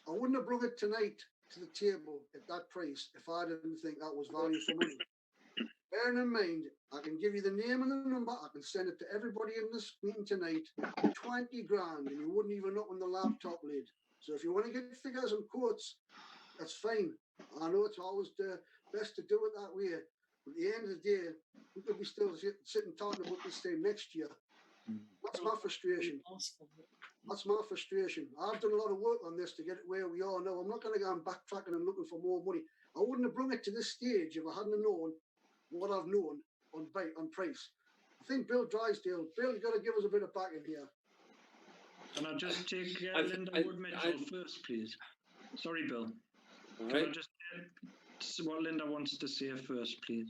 I wouldn't have brought it tonight to the table at that price if I didn't think that was value for money. Bearing in mind, I can give you the name and the number, I can send it to everybody in this meeting tonight, 20 grand, and you wouldn't even open the laptop lid. So if you want to get figures and quotes, that's fine. I know it's always the best to do it that way. But at the end of the day, we could be still sitting talking about this thing next year. That's my frustration. That's my frustration. I've done a lot of work on this to get it where we are now. I'm not going to go and backtracking and looking for more money. I wouldn't have brought it to this stage if I hadn't known what I've known on price. I think Bill Drysdale, Bill, you've got to give us a bit of back in here. Can I just take Linda Wood-Mitchell first, please? Sorry, Bill. Can I just get what Linda wants to say first, please?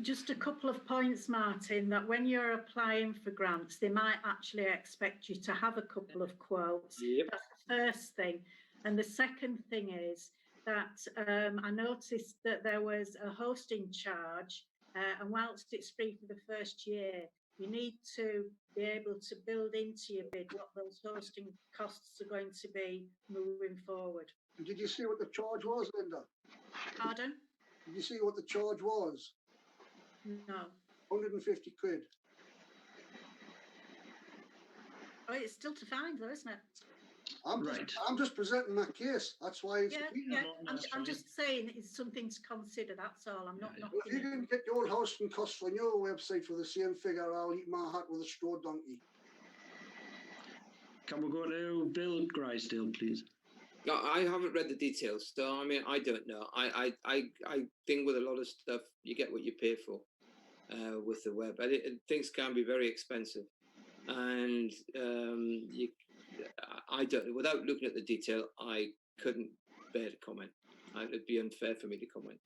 Just a couple of points, Martin, that when you're applying for grants, they might actually expect you to have a couple of quotes. Yep. That's the first thing. And the second thing is that I noticed that there was a hosting charge, and whilst it's free for the first year, you need to be able to build into your bid what those hosting costs are going to be moving forward. Did you see what the charge was, Linda? Pardon? Did you see what the charge was? No. 150 quid. Oh, it's still to find though, isn't it? I'm just presenting my case. That's why it's. Yeah, I'm just saying it's something to consider. That's all. I'm not Well, knocking if you it. can get your house and cost on your website for the same figure, I'll eat my hat with a straw donkey. Can we go to Bill Grisdale, please? No, I haven't read the details, so I mean, I don't know. I think with a lot of stuff, you get what you pay for with the web, and things can be very expensive, and I don't. Without looking at the detail, I couldn't bear to comment. It'd be unfair for me to comment.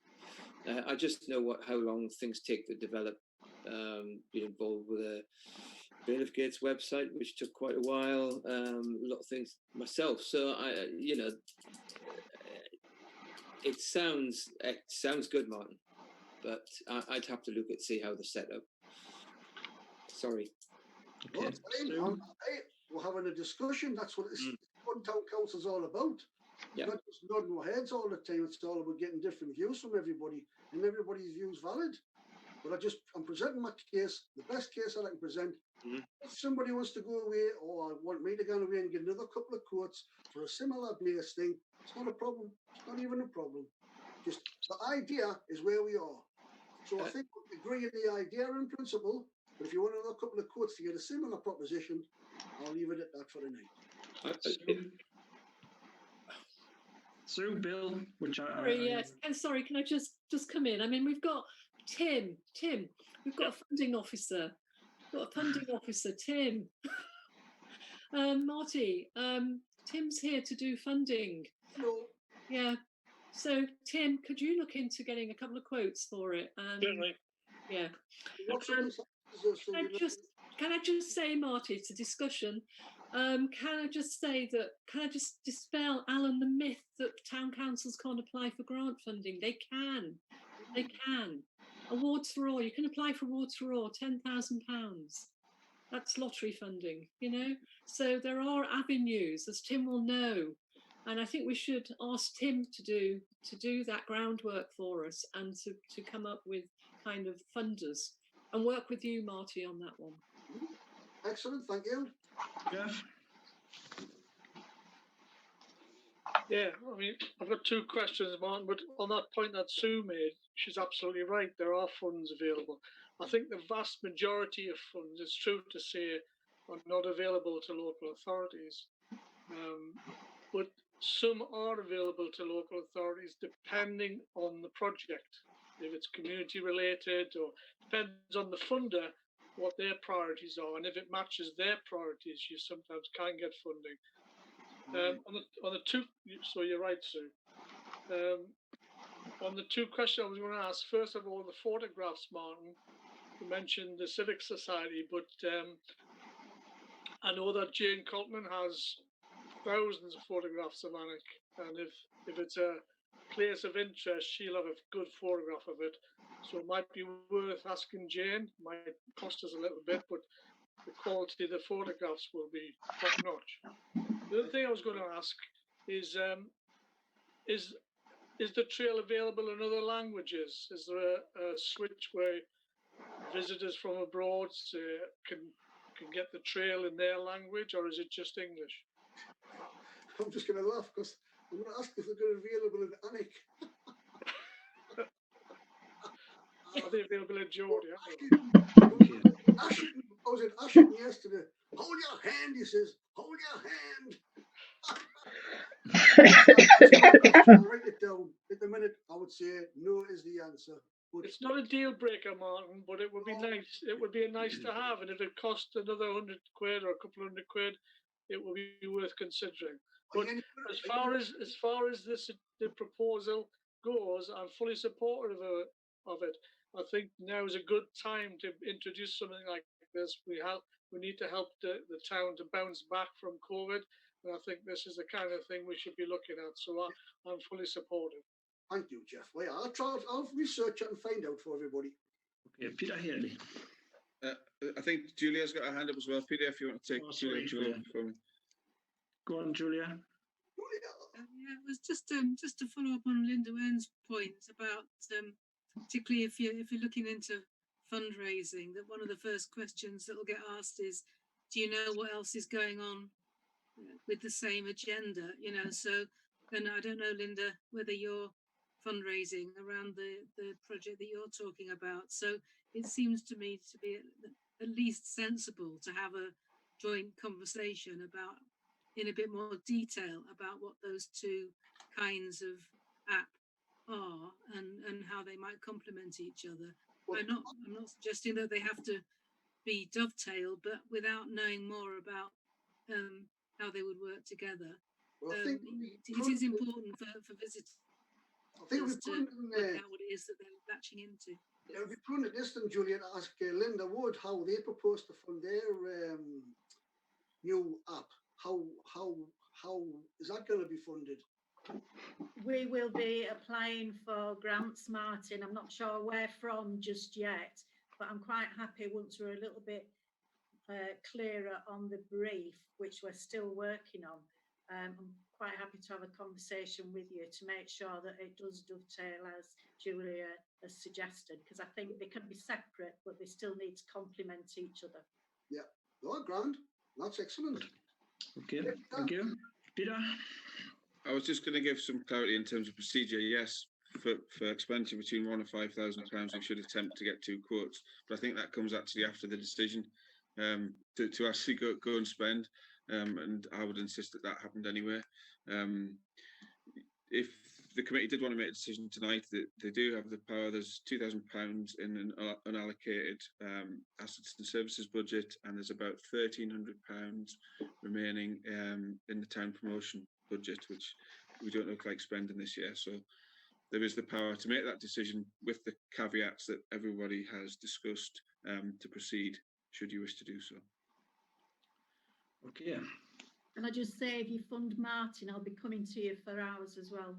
I just know how long things take to develop. Been involved with a Bailiff Gates website, which took quite a while. A lot of things myself. So it sounds good, Martin, but I'd have to look at see how they're set up. Sorry. Okay. Well, hey, we're having a discussion. That's what what town council's all about. Yeah. Not just nodding our heads all the time. It's all about getting different views from everybody, and everybody's views valid. But I'm presenting my case, the best case that I can present. If somebody wants to go away or want me to go away and get another couple of quotes for a similar base thing, it's not a problem. It's not even a problem. Just the idea is where we are. So I think we agree on the idea in principle, but if you want another couple of quotes to get a similar proposition, I'll leave it at that for the night. So, Bill, which Sorry, yes. I'm sorry, can I just come in? I mean, we've got Tim, we've got a funding officer. Tim. Marty, Tim's here to do funding. Hello. Yeah. So, Tim, could you look into getting a couple of quotes for it? Certainly. Yeah. Can I just say, Marty, it's a discussion. Can I just dispel, Alan, the myth that town councils can't apply for grant funding? They can. Awards for All, you can apply for Awards for All, £10,000. That's lottery funding, So there are avenues, as Tim will know. And I think we should ask Tim to do that groundwork for us and to come up with kind of funders and work with you, Marty, on that one. Excellent, thank you. Jeff? Yeah, I mean, I've got two questions, Martin, but on that point that Sue made, she's absolutely right. There are funds available. I think the vast majority of funds, it's true to say, are not available to local authorities. But some are available to local authorities depending on the project. If it's community related or depends on the funder, what their priorities are. And if it matches their priorities, you sometimes can get funding. On the two, so you're right, Sue. On the two questions I was going to ask, first of all, the photographs, Martin, you mentioned the Civic Society, but I know that Jane Coltman has thousands of photographs of Alnwick, and if it's a place of interest, she'll have a good photograph of it. So it might be worth asking Jane. Might cost us a little bit, but the quality of the photographs will be top notch. The other thing I was going to ask is the trail available in other languages? Is there a switch where visitors from abroad can get the trail in their language, or is it just English? I'm just going to laugh because I'm going to ask if they're available in Alnwick. Are they available in Geordie? I was in Ashton yesterday. Hold your hand, he says. Hold your hand. I'll write it down. At the minute, I would say no is the answer. But it's not a deal breaker, Martin, but it would be nice. It would be nice to have, and if it cost another £100 or a couple £100, it would be worth considering. But as far as the proposal goes, I'm fully supportive of it. I think now is a good time to introduce something like this. We need to help the town to bounce back from COVID, and I think this is the kind of thing we should be looking at. So I'm fully supportive. Thank you, Jeff. Well, I'll research it and find out for everybody. Okay, Peter Haley. I think Julia's got her hand up as well. Peter, if you want to take Julia. Go on, Julia. Yeah, it was just to follow up on Linda Wen's point about particularly if you're looking into fundraising, that one of the first questions that will get asked is, do you know what else is going on with the same agenda, you know. So, and I don't know, Linda, whether you're fundraising around the project that you're talking about. So it seems to me to be at least sensible to have a joint conversation about, in a bit more detail, about what those two kinds of app are and how they might complement each other. I'm not suggesting that they have to be dovetailed, but without knowing more about how they would work together. Well, I think it is important for visitors I think we to put work out what it is that they're latching into. it would be prudent at this time, Julia, to ask Linda Wood how they propose to fund their new app. How is that going to be funded? We will be applying for grants, Martin. I'm not sure where from just yet, but I'm quite happy once we're a little bit clearer on the brief, which we're still working on. I'm quite happy to have a conversation with you to make sure that it does dovetail as Julia has suggested, because I think they can be separate, but they still need to complement each other. Yeah, oh, grand. That's excellent. Okay, thank you. Peter? I was just going to give some clarity in terms of procedure. Yes, for expenditure between £1,000 and £5,000, we should attempt to get 2 quotes. But I think that comes actually after the decision to actually go and spend. And I would insist that happened anyway. If the committee did want to make a decision tonight, they do have the power. There's £2,000 in an unallocated assets and services budget, and there's about £1,300 remaining in the town promotion budget, which we don't look like spending this year. So there is the power to make that decision with the caveats that everybody has discussed to proceed, should you wish to do so. Okay. And I just say, if you fund Martin, I'll be coming to you for ours as well.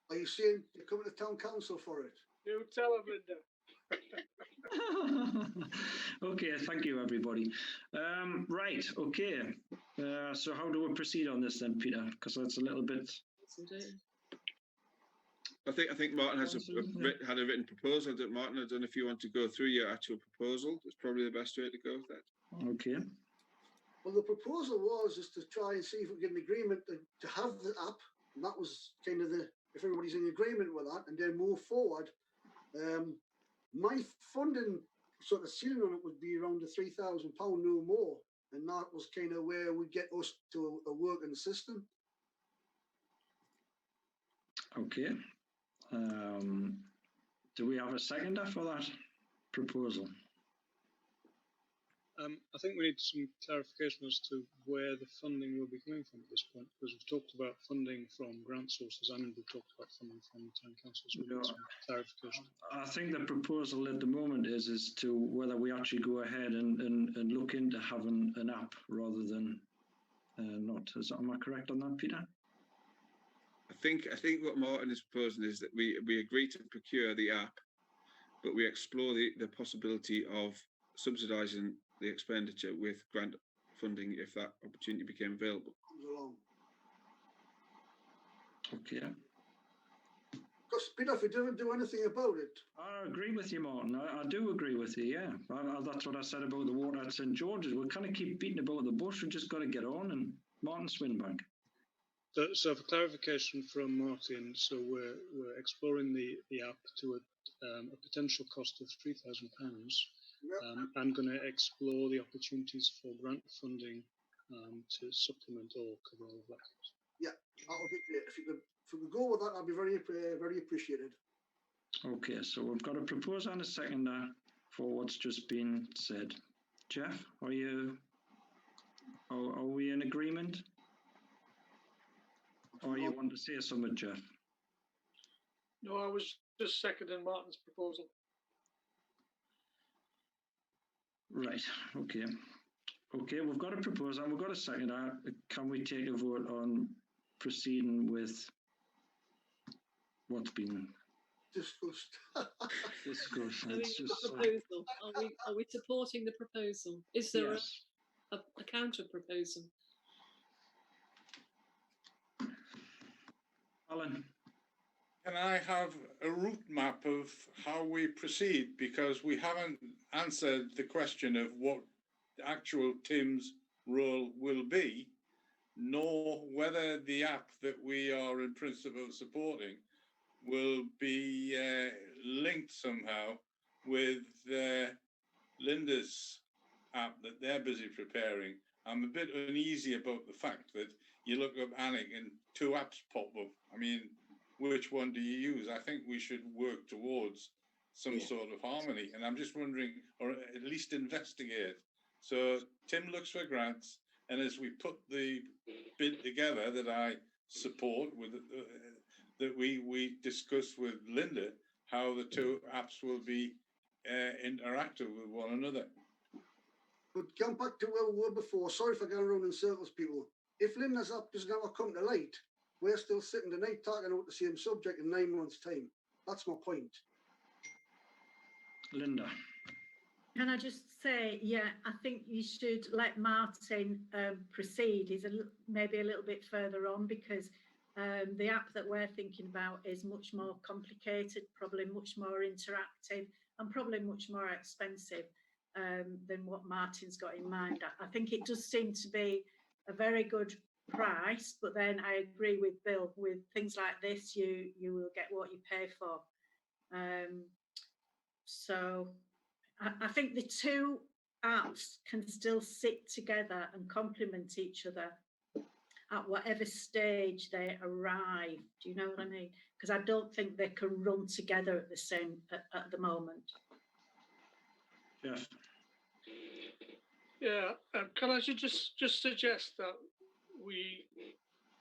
Are you saying you're coming to town council for it? You tell them, Linda. Okay, thank you, everybody. Right, okay. So how do we proceed on this then, Peter? Because that's a little bit... I think Martin has had a written proposal. Martin, I don't know if you want to go through your actual proposal. It's probably the best way to go with that. Okay. Well, the proposal was just to try and see if we get an agreement to have the app, and that was kind of if everybody's in agreement with that, and then move forward. My funding sort of ceiling on it would be around the £3,000, no more, and that was kind of where we get us to a working system. Okay. Do we have a seconder for that proposal? I think we need some clarification as to where the funding will be coming from at this point, because we've talked about funding from grant sources and we've talked about funding from the town council. So we need some clarification. I think the proposal at the moment is to whether we actually go ahead and look into having an app rather than not. Am I correct on that, Peter? I think what Martin is proposing is that we agree to procure the app, but we explore the possibility of subsidising the expenditure with grant funding if that opportunity became available. Comes along. Okay. Because Peter, if we didn't do anything about it. I agree with you, Martin. I do agree with you, yeah. That's what I said about the water at St George's. We'll kind of keep beating about the bush. We've just got to get on. And Martin Swinbank. So for clarification from Martin, so we're exploring the app to a potential cost of £3,000. I'm going to explore the opportunities for grant funding to supplement or cover all of that. Yeah, that would be great. If we could go with that, I'd be very, very appreciated. Okay, so we've got a proposal and a seconder for what's just been said. Jeff, are we in agreement? Or you want to say something, Jeff? No, I was just seconding Martin's proposal. Right, okay. Okay, we've got a proposal and we've got a seconder. Can we take a vote on proceeding with what's been discussed? Discussed. It's just proposal. Are we supporting the proposal? Is there yes. a counter proposal? Alan. Can I have a route map of how we proceed? Because we haven't answered the question of what actual Tim's role will be, nor whether the app that we are in principle supporting will be linked somehow with Linda's app that they're busy preparing. I'm a bit uneasy about the fact that you look up Anik and two apps pop up. I mean, which one do you use? I think we should work towards some sort of harmony. And I'm just wondering, or at least investigate. So Tim looks for grants, and as we put the bid together that I support, with that we discuss with Linda how the two apps will be interactive with one another. But going back to where we were before, sorry for going around in circles, people. If Linda's app doesn't ever come to light, we're still sitting tonight talking about the same subject in 9 months' time. That's my point. Linda. Can I just say, yeah, I think you should let Martin proceed. He's maybe a little bit further on, because the app that we're thinking about is much more complicated, probably much more interactive, and probably much more expensive than what Martin's got in mind. I think it does seem to be a very good price, but then I agree with Bill, with things like this, you will get what you pay for. So I think the two apps can still sit together and complement each other at whatever stage they arrive. Do you know what I mean? Because I don't think they can run together at the same at the moment. Jeff. Yeah, can I just suggest that we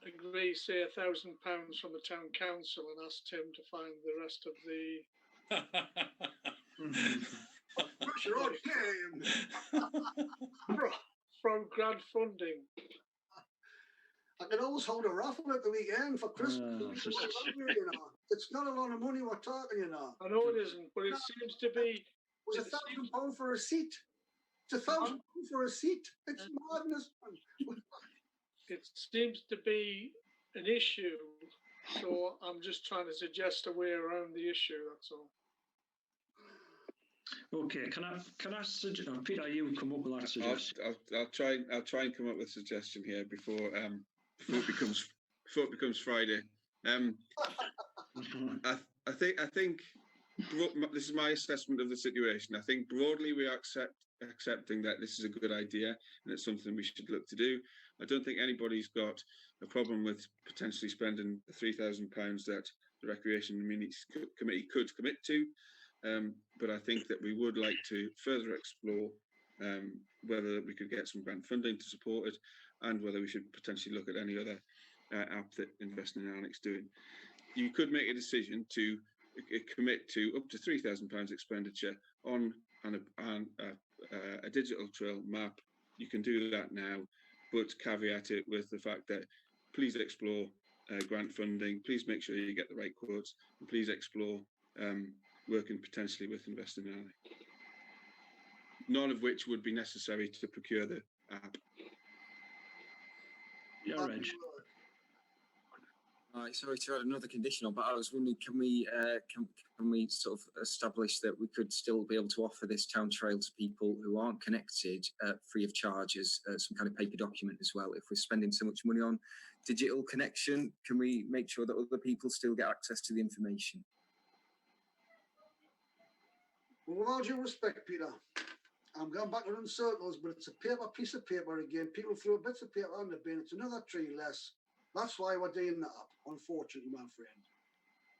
agree, say, £1,000 from the town council and ask Tim to find the rest of the Pressure on him. from grant funding. I can always hold a raffle at the weekend for Christmas. You know. It's not a lot of money we're talking, you know. I know it isn't, but it seems to be. It was £1,000 for a seat. It's £1,000 for a seat. It's madness. It seems to be an issue, so I'm just trying to suggest a way around the issue. That's all. Okay, can I suggest, Peter, you come up with that suggestion? I'll try and come up with a suggestion here before it becomes Friday. I think this is my assessment of the situation. I think broadly we are accepting that this is a good idea and it's something we should look to do. I don't think anybody's got a problem with potentially spending the £3,000 that the Recreation Committee could commit to. But I think that we would like to further explore whether we could get some grant funding to support it, and whether we should potentially look at any other app that Investing in Annex doing. You could make a decision to commit to up to £3,000 expenditure on a digital trail map. You can do that now, but caveat it with the fact that please explore grant funding, please make sure you get the right quotes, and please explore working potentially with Investing in Annex. None of which would be necessary to procure the app. Yeah, Reg. Sorry to add another condition on, but I was wondering, can we sort of establish that we could still be able to offer this town trail to people who aren't connected free of charge as some kind of paper document as well? If we're spending so much money on digital connection, can we make sure that other people still get access to the information? Well, with all due respect, Peter, I'm going back around circles, but it's a piece of paper again. People throw bits of paper on the bin. It's another tree less. That's why we're doing that up, unfortunately, my friend.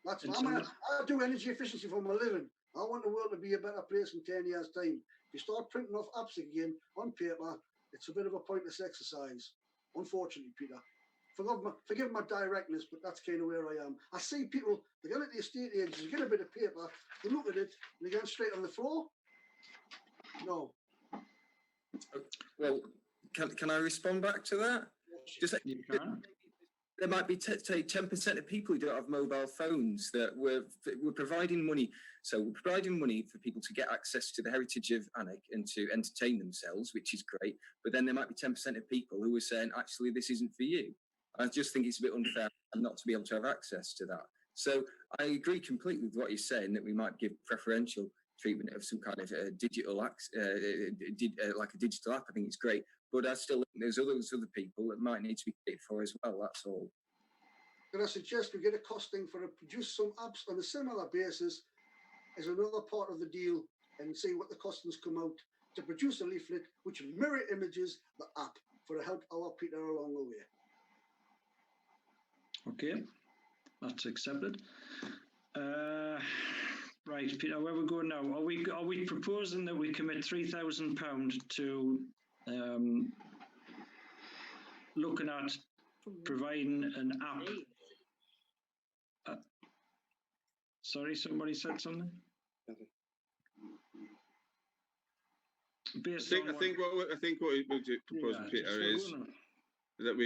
That's why I do energy efficiency for my living. I want the world to be a better place in 10 years' time. If you start printing off apps again on paper, it's a bit of a pointless exercise. Unfortunately, Peter. Forgive my directness, but that's kind of where I am. I see people, they go to the estate agents, they get a bit of paper, they look at it, and they go straight on the floor. No. Well, can I respond back to that? Just you can. There might be, say, 10% of people who don't have mobile phones that we're providing money. So we're providing money for people to get access to the heritage of Alnwick and to entertain themselves, which is great. But then there might be 10% of people who are saying, actually, this isn't for you. I just think it's a bit unfair not to be able to have access to that. So I agree completely with what you're saying, that we might give preferential treatment of some kind of digital like a digital app. I think it's great, but I still think there's other people that might need to be paid for as well. That's all. Can I suggest we get a costing for produce some apps on a similar basis as another part of the deal, and see what the costings come out to produce a leaflet which mirror images the app for to help our Peter along the way. Okay, that's accepted. Right, Peter, where we go now? Are we proposing that we commit £3,000 to looking at providing an app? Sorry, somebody said something. I think what we propose, Peter, is that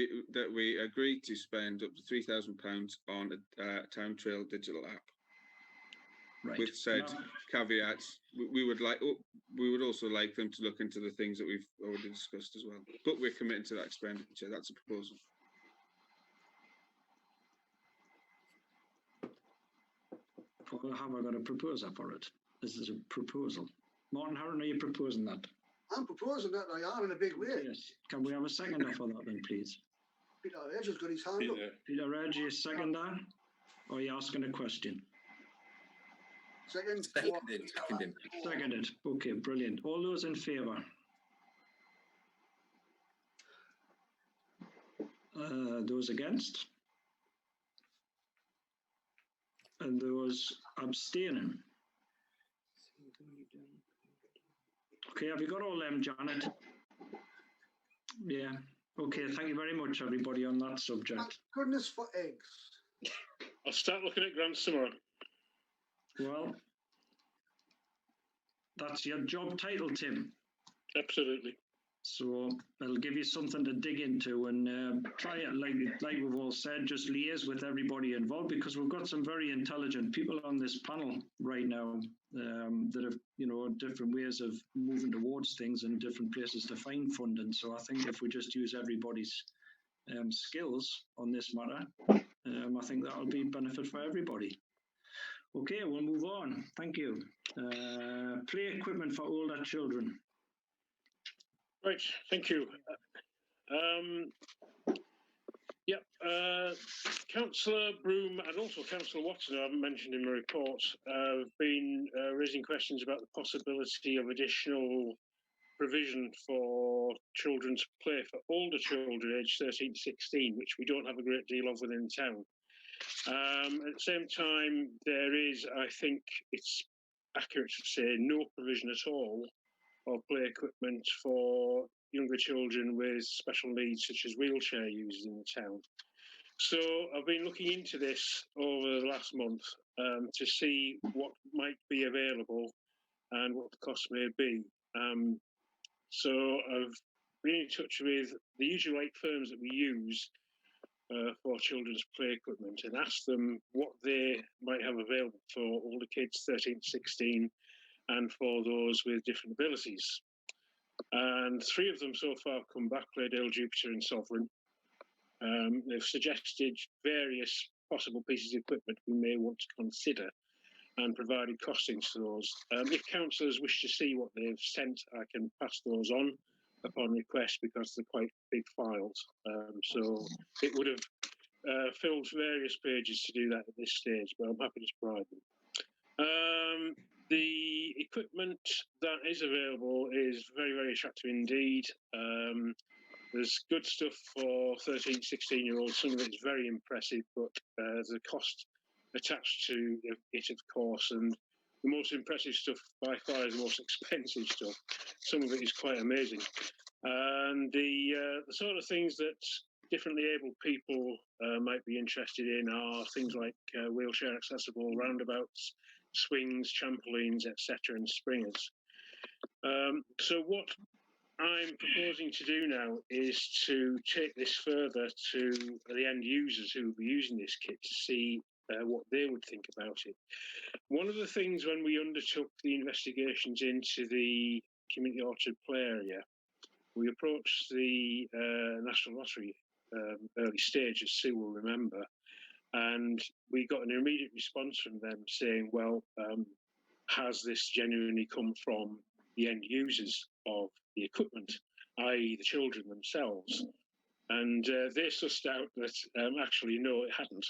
we agree to spend up to £3,000 on a Time Trail digital app. Right. With said caveats, we would also like them to look into the things that we've already discussed as well. But we're committing to that expenditure. That's a proposal. Well, have I got a proposer for it? This is a proposal. Martin Harron, are you proposing that? I'm proposing that I am in a big way. Yes. Can we have a seconder for that then, please? Peter Edge has got his hand up. Peter Edge, you second that? Or are you asking a question? Seconded. Seconded. Okay, brilliant. All those in favour? Those against? And those abstaining? Okay, have you got all them, Janet? Yeah. Okay, thank you very much, everybody, on that subject. Thank goodness for eggs. I'll start looking at grants tomorrow. Well, that's your job title, Tim. Absolutely. So it'll give you something to dig into and try it, like we've all said, just liaise with everybody involved, because we've got some very intelligent people on this panel right now that have, different ways of moving towards things and different places to find funding. So I think if we just use everybody's skills on this matter, I think that'll be benefit for everybody. Okay, we'll move on. Thank you. Play equipment for older children. Right, thank you. Councillor Broome and also Councillor Watson, who I haven't mentioned in my report, have been raising questions about the possibility of additional provision for children's play for older children aged 13 to 16, which we don't have a great deal of within town. At the same time, there is, I think it's accurate to say, no provision at all of play equipment for younger children with special needs, such as wheelchair users in the town. So I've been looking into this over the last month to see what might be available and what the cost may be. So I've been in touch with the usual 8 firms that we use for children's play equipment and asked them what they might have available for older kids 13 to 16 and for those with different abilities. And 3 of them so far have come back, Playdale, Jupiter and Sovereign. They've suggested various possible pieces of equipment we may want to consider and provided costings for those. If councillors wish to see what they've sent, I can pass those on upon request because they're quite big files. So it would have filled various pages to do that at this stage, but I'm happy to provide them. The equipment that is available is very, very attractive indeed. There's good stuff for 13, 16-year-olds. Some of it is very impressive, but there's a cost attached to it, of course. And the most impressive stuff by far is the most expensive stuff. Some of it is quite amazing. And the sort of things that differently abled people might be interested in are things like wheelchair accessible roundabouts, swings, trampolines, etc., and springers. So what I'm proposing to do now is to take this further to the end users who will be using this kit to see what they would think about it. One of the things when we undertook the investigations into the community orchard play area, we approached the National Lottery early stage, as Sue will remember, and we got an immediate response from them saying, well, has this genuinely come from the end users of the equipment, i.e. the children themselves? And they sussed out that actually, no, it hadn't.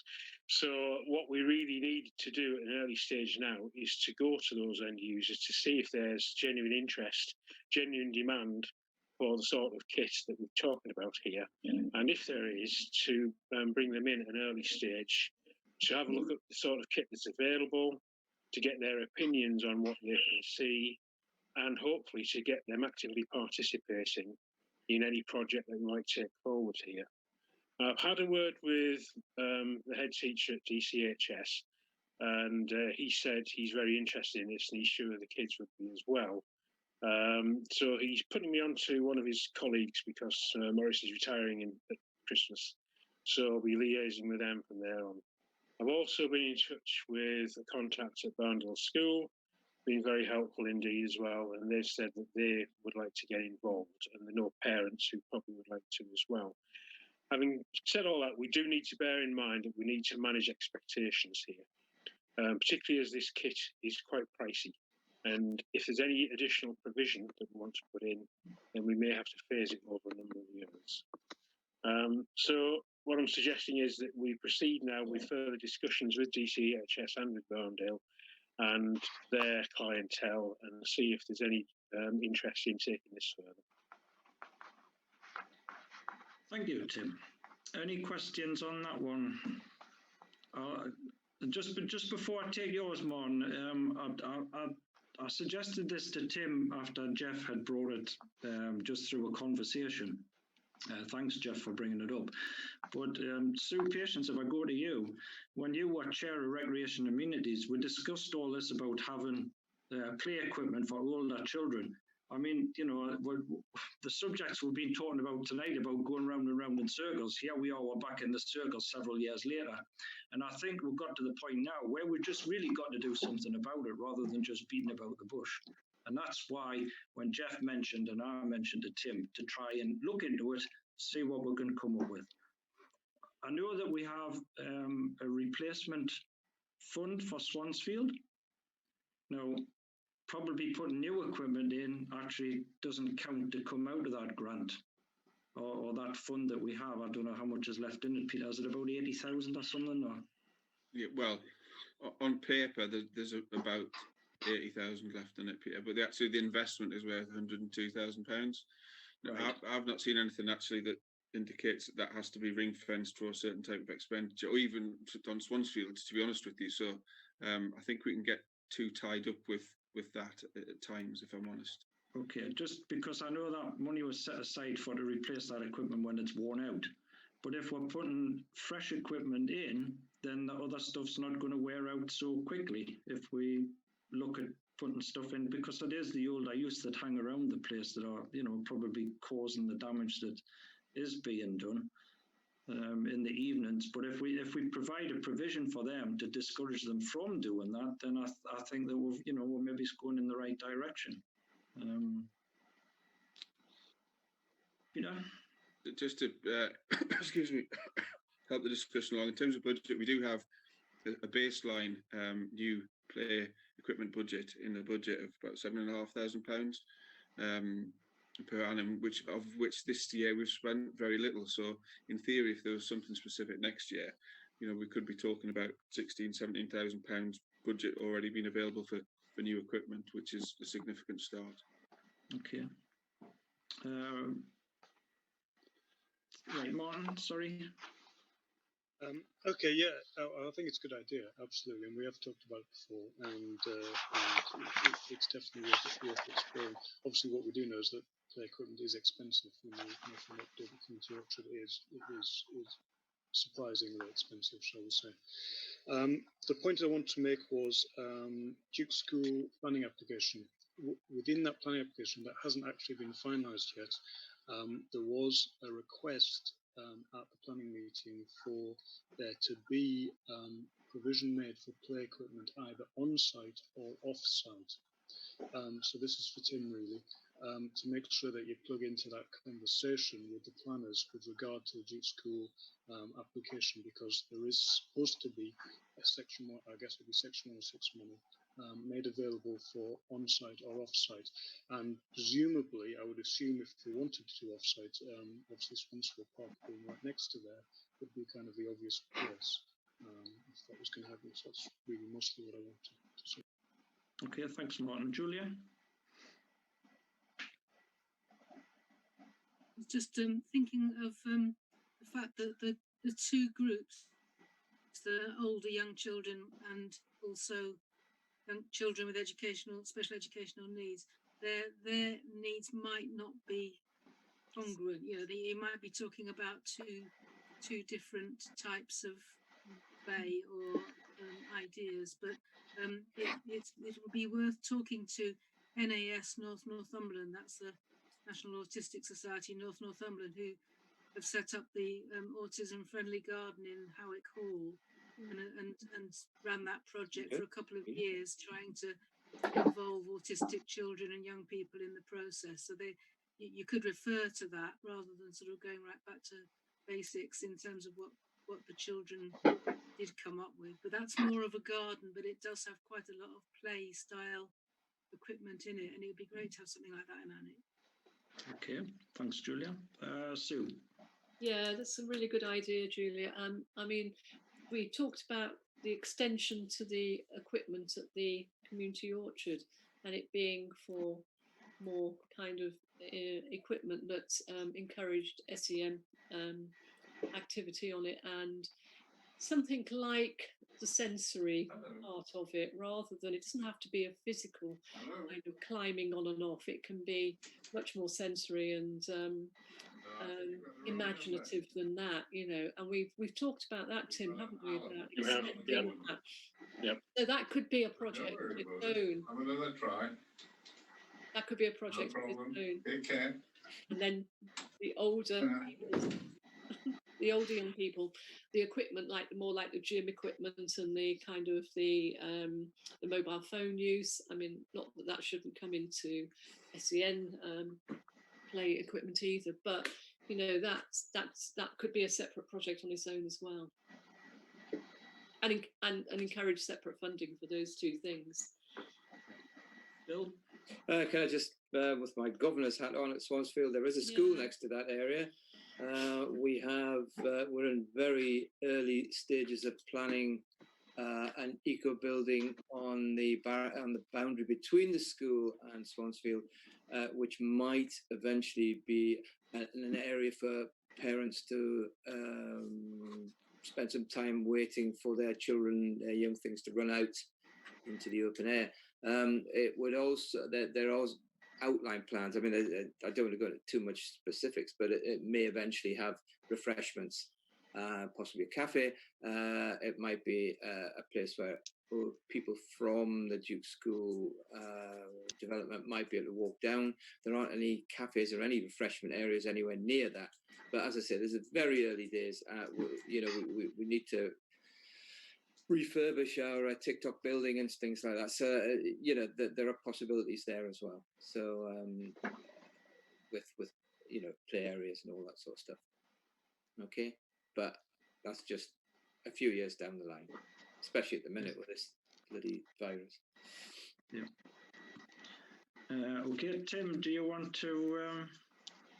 So what we really need to do at an early stage now is to go to those end users to see if there's genuine interest, genuine demand for the sort of kit that we're talking about here. And if there is, to bring them in at an early stage, to have a look at the sort of kit that's available, to get their opinions on what they can see, and hopefully to get them actively participating in any project that we might take forward here. I've had a word with the head teacher at DCHS, and he said he's very interested in this and he's sure the kids would be as well. So he's putting me on to one of his colleagues because Maurice is retiring at Christmas. So I'll be liaising with them from there on. I've also been in touch with a contact at Barndale School, been very helpful indeed as well, and they've said that they would like to get involved, and there are no parents who probably would like to as well. Having said all that, we do need to bear in mind that we need to manage expectations here, particularly as this kit is quite pricey. And if there's any additional provision that we want to put in, then we may have to phase it over a number of years. So what I'm suggesting is that we proceed now with further discussions with DCHS and with Barndale and their clientele and see if there's any interest in taking this further. Thank you, Tim. Any questions on that one? Just before I take yours, Mon, I suggested this to Tim after Jeff had brought it just through a conversation. Thanks, Jeff, for bringing it up. But Sue Patience, if I go to you, when you were chair of Recreation Amenities, we discussed all this about having play equipment for older children. I mean, you know, the subjects we've been talking about tonight about going round and round in circles, here we are, we're back in the circle several years later. And I think we've got to the point now where we've just really got to do something about it rather than just beating about the bush. And that's why when Jeff mentioned and I mentioned to Tim to try and look into it, see what we're going to come up with. I know that we have a replacement fund for Swansfield. Now, probably putting new equipment in actually doesn't count to come out of that grant or that fund that we have. I don't know how much is left in it, Peter. Is it about 80,000 or something? Or? Yeah, well, on paper, there's about 80,000 left in it, Peter, but the investment is worth £102,000. Right. I've not seen anything actually that indicates that has to be ring fenced for a certain type of expenditure, or even on Swansfield, to be honest with you. So I think we can get too tied up with that at times, if I'm honest. Okay, just because I know that money was set aside to replace that equipment when it's worn out. But if we're putting fresh equipment in, then the other stuff's not going to wear out so quickly if we look at putting stuff in, because it is the older use that hang around the place that are, you know, probably causing the damage that is being done in the evenings. But if we provide a provision for them to discourage them from doing that, then I think that we're maybe going in the right direction. Just to excuse me, help the discussion along in terms of budget, we do have a baseline new play equipment budget in the budget of about £7,500 per annum, of which this year we've spent very little. So in theory, if there was something specific next year, you know, we could be talking about £16,000-17,000 budget already being available for new equipment, which is a significant start. Okay. Right, Martin, sorry. Okay, yeah, I think it's a good idea, absolutely, and we have talked about it before, and it's definitely worth exploring. Obviously, what we do know is that play equipment is expensive. From what David thinks Yorkshire it is surprisingly expensive, shall we say. The point I want to make was Duke School planning application. Within that planning application that hasn't actually been finalised yet, there was a request at the planning meeting for there to be provision made for play equipment either on-site or off-site. So this is for Tim really, to make sure that you plug into that conversation with the planners with regard to the Duke School application, because there is supposed to be a section, I guess it would be section 106 money made available for on-site or off-site. And presumably, I would assume if they wanted to do off-site, obviously Swansfield Park being right next to there would be kind of the obvious place if that was going to happen. So that's really mostly what I wanted to say. Okay, thanks, Martin. Julia? Just thinking of the fact that the two groups, the older young children and also young children with special educational needs, their needs might not be congruent. You know, you might be talking about two different types of bay or ideas, but it would be worth talking to NAS North Northumberland. That's the National Autistic Society North Northumberland, who have set up the autism friendly garden in Howick Hall and ran that project for a couple of years, trying to involve autistic children and young people in the process. So you could refer to that rather than sort of going right back to basics in terms of what the children did come up with. But that's more of a garden, but it does have quite a lot of play style equipment in it, and it would be great to have something like that in Alnwick. Okay, thanks, Julia. Sue? Yeah, that's a really good idea, Julia. I mean, we talked about the extension to the equipment at the community orchard and it being for more kind of equipment that encouraged SEM activity on it, and something like the sensory part of it, rather than, it doesn't have to be a physical kind of climbing on and off. It can be much more sensory and imaginative than that, you know. And we've talked about that, Tim, haven't we? About extending that. Yep. So that could be a project on its own. Have another try. That could be a project on its own. It can. And then the older people, the older young people, the equipment, like more like the gym equipment and the kind of the mobile phone use. I mean, not that that shouldn't come into SEN play equipment either, but you know, that could be a separate project on its own as well, and encourage separate funding for those two things. Bill? Can I just, with my governor's hat on at Swansfield, there is a school next to that area. We're in very early stages of planning an eco building on the boundary between the school and Swansfield, which might eventually be an area for parents to spend some time waiting for their children, their young things, to run out into the open air. It would also, there are outline plans. I mean, I don't want to go into too much specifics, but it may eventually have refreshments, possibly a cafe. It might be a place where people from the Duke School development might be able to walk down. There aren't any cafes or any refreshment areas anywhere near that. But as I said, there's a very early days. We need to refurbish our TikTok building and things like that. So, there are possibilities there as well. So, with play areas and all that sort of stuff. Okay, but that's just a few years down the line, especially at the minute with this bloody virus. Yeah. Okay, Tim, do you want to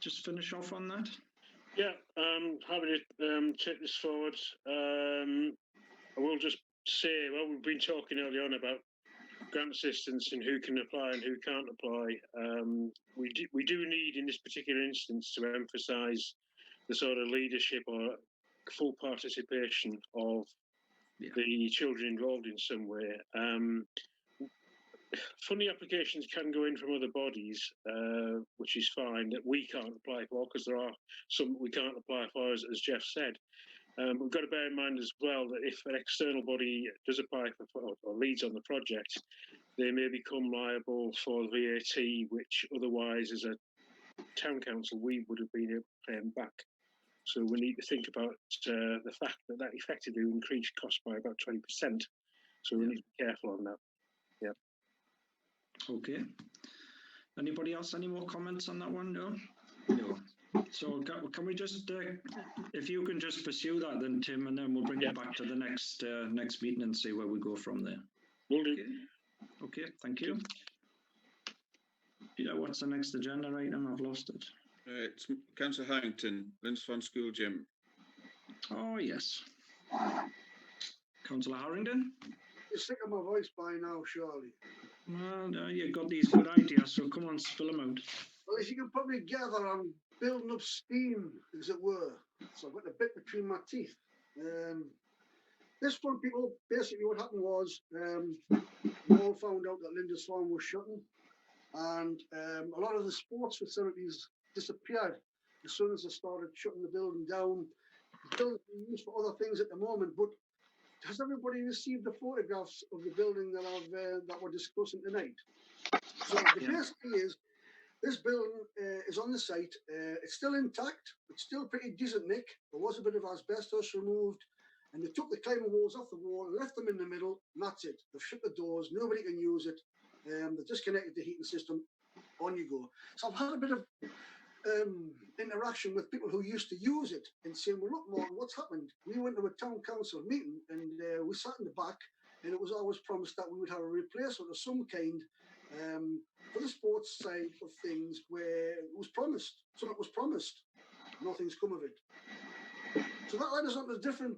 just finish off on that? Yeah, happy to take this forward. I will just say, well, we've been talking earlier on about grant assistance and who can apply and who can't apply. We do need, in this particular instance, to emphasise the sort of leadership or full participation of the children involved in some way. Funding applications can go in from other bodies, which is fine, that we can't apply for, because there are some we can't apply for, as Jeff said. We've got to bear in mind as well that if an external body does apply for or leads on the project, they may become liable for VAT, which otherwise, as a town council, we would have been able to pay them back. So we need to think about the fact that effectively will increase costs by about 20%. So we need to be careful on that. Yeah. Okay. Anybody else? Any more comments on that one? No. So can we just, if you can just pursue that then, Tim, and then we'll bring it back to the next meeting and see where we go from there. Will do. Okay. Okay, thank you. Peter, what's the next agenda item? I've lost it. It's Councillor Harrington, Lindisfarne School Gym. Oh, yes. Councillor Harrington? You're sick of my voice by now, surely. Well, no, you've got these good ideas, so come on, spill them out. Well, as you can probably gather, I'm building up steam, as it were. So I've got a bit between my teeth. This one, people, basically what happened was we all found out that Lindisfarne was shutting, and a lot of the sports facilities disappeared as soon as they started shutting the building down. The building's being used for other things at the moment, but has everybody received the photographs of the building that we're discussing tonight? So the basically is, this building is on the site. It's still intact. It's still pretty decent nick. There was a bit of asbestos removed, and they took the climbing walls off the wall, left them in the middle, and that's it. They've shut the doors. Nobody can use it. They've disconnected the heating system. On you go. So I've had a bit of interaction with people who used to use it and saying, well, look, Martin, what's happened? We went to a town council meeting and we sat in the back, and it was always promised that we would have a replacement of some kind for the sports side of things, where it was promised. Something was promised. Nothing's come of it. So that led us on to a different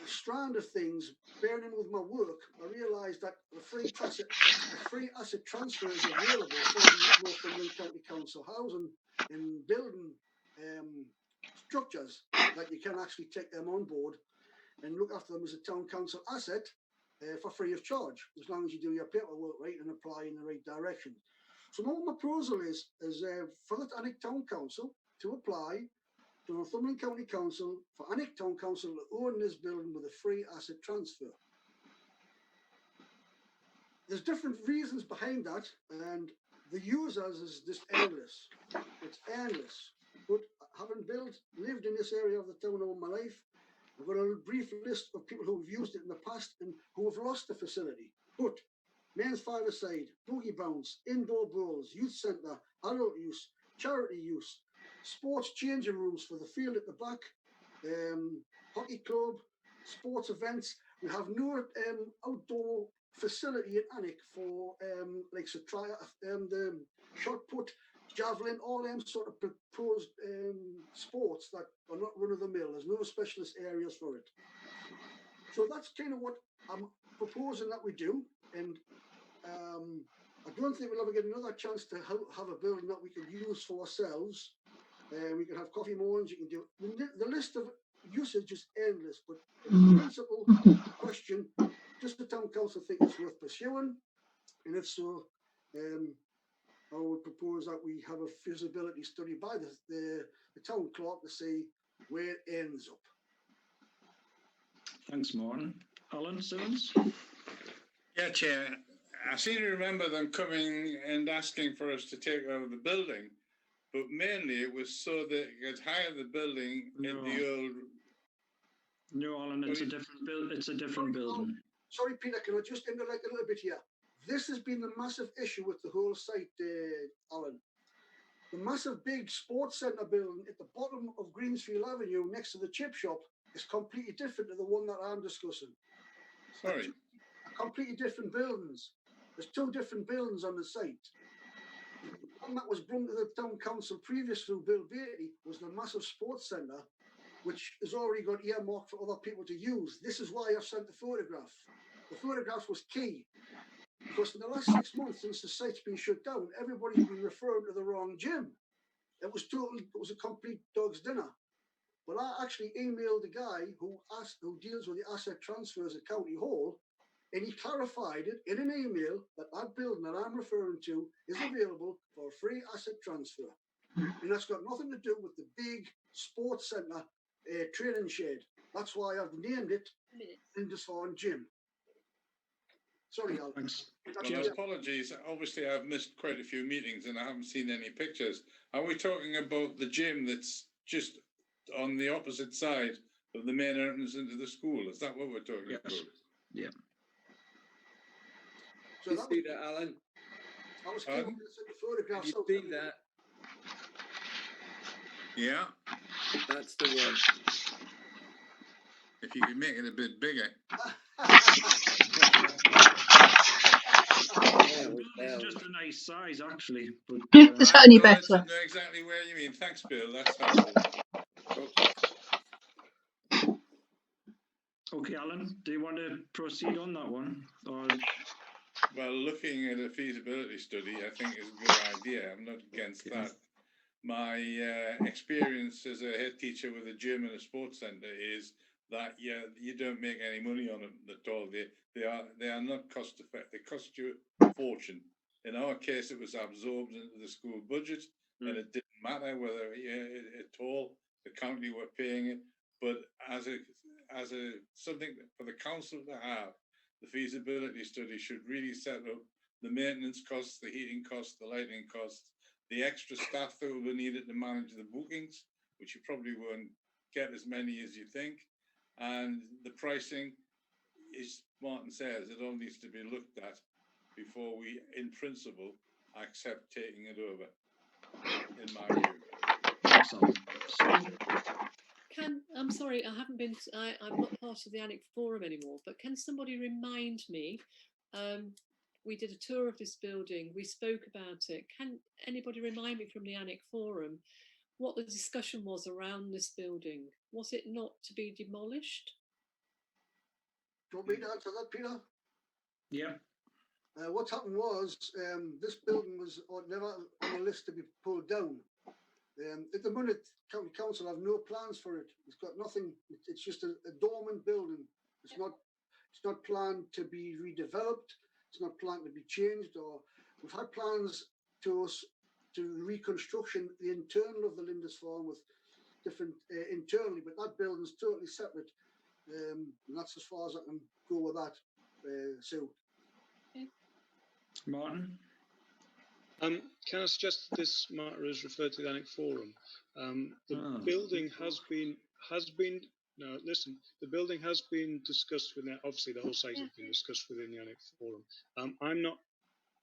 strand of things. Bearing in with my work, I realised that the free asset transfer is available from Northumberland County Council housing and building structures that you can actually take them on board and look after them as a town council asset for free of charge, as long as you do your paperwork right and apply in the right direction. So what my proposal is for the Alnwick Town Council to apply to Northumberland County Council for Alnwick Town Council to own this building with a free asset transfer. There's different reasons behind that, and the users is just endless. It's endless. But having lived in this area of the town all my life, I've got a brief list of people who have used it in the past and who have lost the facility. But men's five-a-side, boogie bounce, indoor bowls, youth centre, adult use, charity use, sports changing rooms for the field at the back, hockey club, sports events. We have no outdoor facility in Alnwick for like the shot put, javelin, all them sort of proposed sports that are not run of the mill. There's no specialist areas for it. So that's kind of what I'm proposing that we do. And I don't think we'll ever get another chance to have a building that we can use for ourselves. We can have coffee mornings. You can do the list of usage is endless. But the principal question: does the town council think it's worth pursuing? And if so, I would propose that we have a feasibility study by the town clerk to see where it ends up. Thanks, Martin. Alan Simmons? Yeah, Chair. I seem to remember them coming and asking for us to take over the building, but mainly it was so that they could hire the building in the old. No, Alan, it's a different build. It's a different building. Sorry, Peter, can I just interject a little bit here? This has been the massive issue with the whole site, Alan. The massive big sports centre building at the bottom of Greensfield Avenue next to the chip shop is completely different to the one that I'm discussing. Sorry. Completely different buildings. There's two different buildings on the site. The one that was brought to the town council previous to Bill Beatty was the massive sports centre, which has already got earmarked for other people to use. This is why I've sent the photograph. The photograph was key, because in the last 6 months since the site's been shut down, everybody's been referring to the wrong gym. It was a complete dog's dinner. But I actually emailed the guy who deals with the asset transfers at County Hall, and he clarified it in an email that that building that I'm referring to is available for a free asset transfer. And that's got nothing to do with the big sports centre training shed. That's why I've named it Lindisfarne Gym. Sorry, Alan. Thanks. Well, apologies. Obviously, I've missed quite a few meetings and I haven't seen any pictures. Are we talking about the gym that's just on the opposite side of the main entrance into the school? Is that what we're talking about? Yeah. So you see that, Alan? I was keen to send the photographs You out. see that? Yeah. That's the one. If you can make it a bit bigger. there was It's there. just a nice size, actually. But It's only Got it, better. know exactly where you mean. Thanks, Bill. That's helpful. okay, Alan, do you want to proceed on that one? Or Well, looking at a feasibility study, I think is a good idea. I'm not against that. My experience as a head teacher with a gym and a sports centre is that you don't make any money on them at all. They are not cost effective. They cost you a fortune. In our case, it was absorbed into the school budget, and it didn't matter whether at all the county were paying it. But as a something for the council to have, the feasibility study should really set up the maintenance costs, the heating costs, the lighting costs, the extra staff that will be needed to manage the bookings, which you probably won't get as many as you think. And the pricing is, Martin says, it all needs to be looked at before we, in principle, accept taking it over, in my view. I'm sorry, I haven't been. I'm not part of the ANIC forum anymore. But can somebody remind me? We did a tour of this building. We spoke about it. Can anybody remind me from the ANIC forum what the discussion was around this building? Was it not to be demolished? Do you want me to answer that, Peter? yeah, What happened was this building was never on the list to be pulled down. At the minute, County Council have no plans for it. It's got nothing. It's just a dormant building. It's not planned to be redeveloped. It's not planned to be changed. Or we've had plans to reconstruction the internal of the Lindisfarne with different internally, but that building's totally separate. And that's as far as I can go with that. So, Martin. Can I suggest that this matter is referred to the ANIC forum? The building has been. No, listen. The building has been discussed within. Obviously, the whole site has been discussed within the ANIC forum. I'm not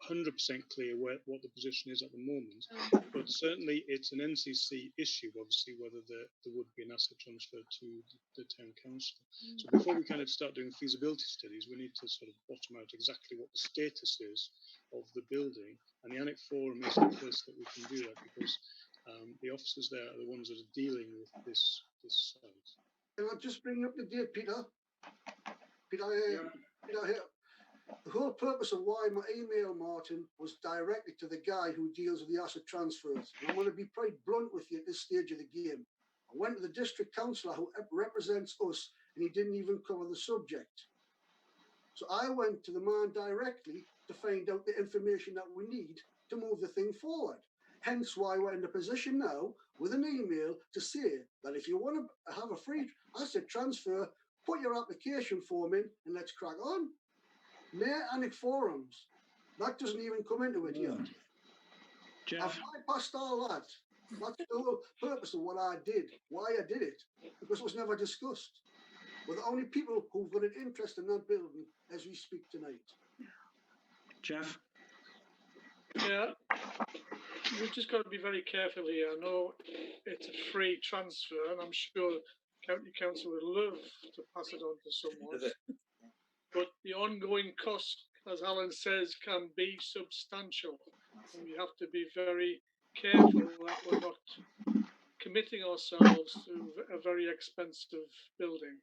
100% clear what the position is at the moment, but certainly it's an NCC issue. Obviously, whether there would be an asset transfer to the town council. So before we kind of start doing feasibility studies, we need to sort of bottom out exactly what the status is of the building, and the ANIC forum is the place that we can do that because the officers there are the ones that are dealing with this site. can I just bring up the date, Peter? Peter here. The whole purpose of why my email, Martin, was directed to the guy who deals with the asset transfers. And I'm going to be quite blunt with you at this stage of the game. I went to the district councillor who represents us, and he didn't even cover the subject. So I went to the man directly to find out the information that we need to move the thing forward. Hence why we're in the position now with an email to say that if you want to have a free asset transfer, put your application form in and let's crack on. Mayor ANIC forums, that doesn't even come into it yet. I've bypassed all that. That's the whole purpose of what I did, why I did it, because it was never discussed. We're the only people who've got an interest in that building as we speak tonight. Jeff? Yeah, we've just got to be very careful here. I know it's a free transfer, and I'm sure County Council would love to pass it on to someone. But the ongoing cost, as Alan says, can be substantial. And we have to be very careful that we're not committing ourselves to a very expensive building.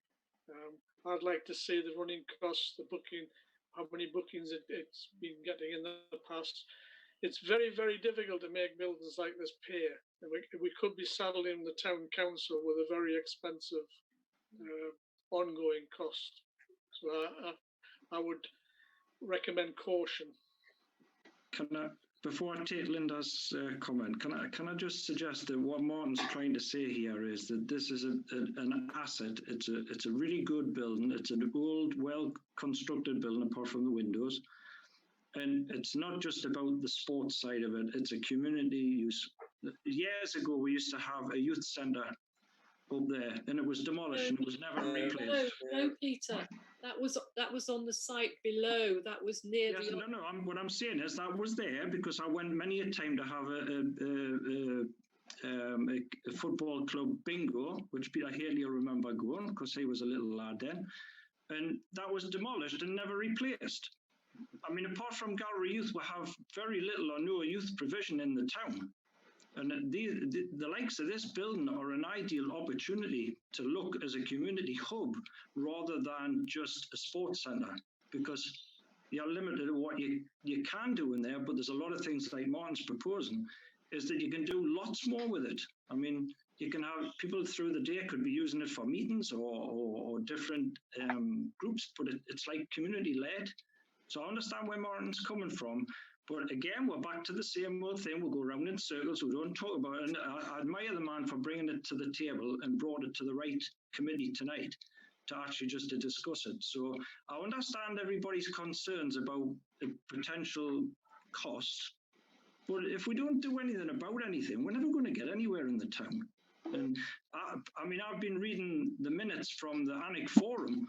I'd like to see the running costs, the booking, how many bookings it's been getting in the past. It's very, very difficult to make buildings like this pay. And we could be saddling the town council with a very expensive ongoing cost. So I would recommend caution. Can I, before I take Linda's comment, can I just suggest that what Martin's trying to say here is that this is an asset. It's a really good building. It's an old, well-constructed building, apart from the windows. And it's not just about the sports side of it. It's a community use. Years ago, we used to have a youth centre up there, and it was demolished and it was never replaced. No, Peter. That was on the site below. That was near yes, the. No. What I'm saying is that was there because I went many a time to have a football club bingo, which Peter Haley will remember going because he was a little lad then, and that was demolished and never replaced. I mean, apart from Gallery Youth, we have very little or no youth provision in the town. And the likes of this building are an ideal opportunity to look as a community hub rather than just a sports centre, because you're limited to what you can do in there, but there's a lot of things like Martin's proposing, is that you can do lots more with it. I mean, you can have people through the day could be using it for meetings or different groups, but it's like community led. So I understand where Martin's coming from, but again, we're back to the same old thing. We'll go round in circles. We don't talk about it. And I admire the man for bringing it to the table and brought it to the right committee tonight to actually just to discuss it. So I understand everybody's concerns about the potential cost, but if we don't do anything about anything, we're never going to get anywhere in the town. And I mean, I've been reading the minutes from the ANIC Forum,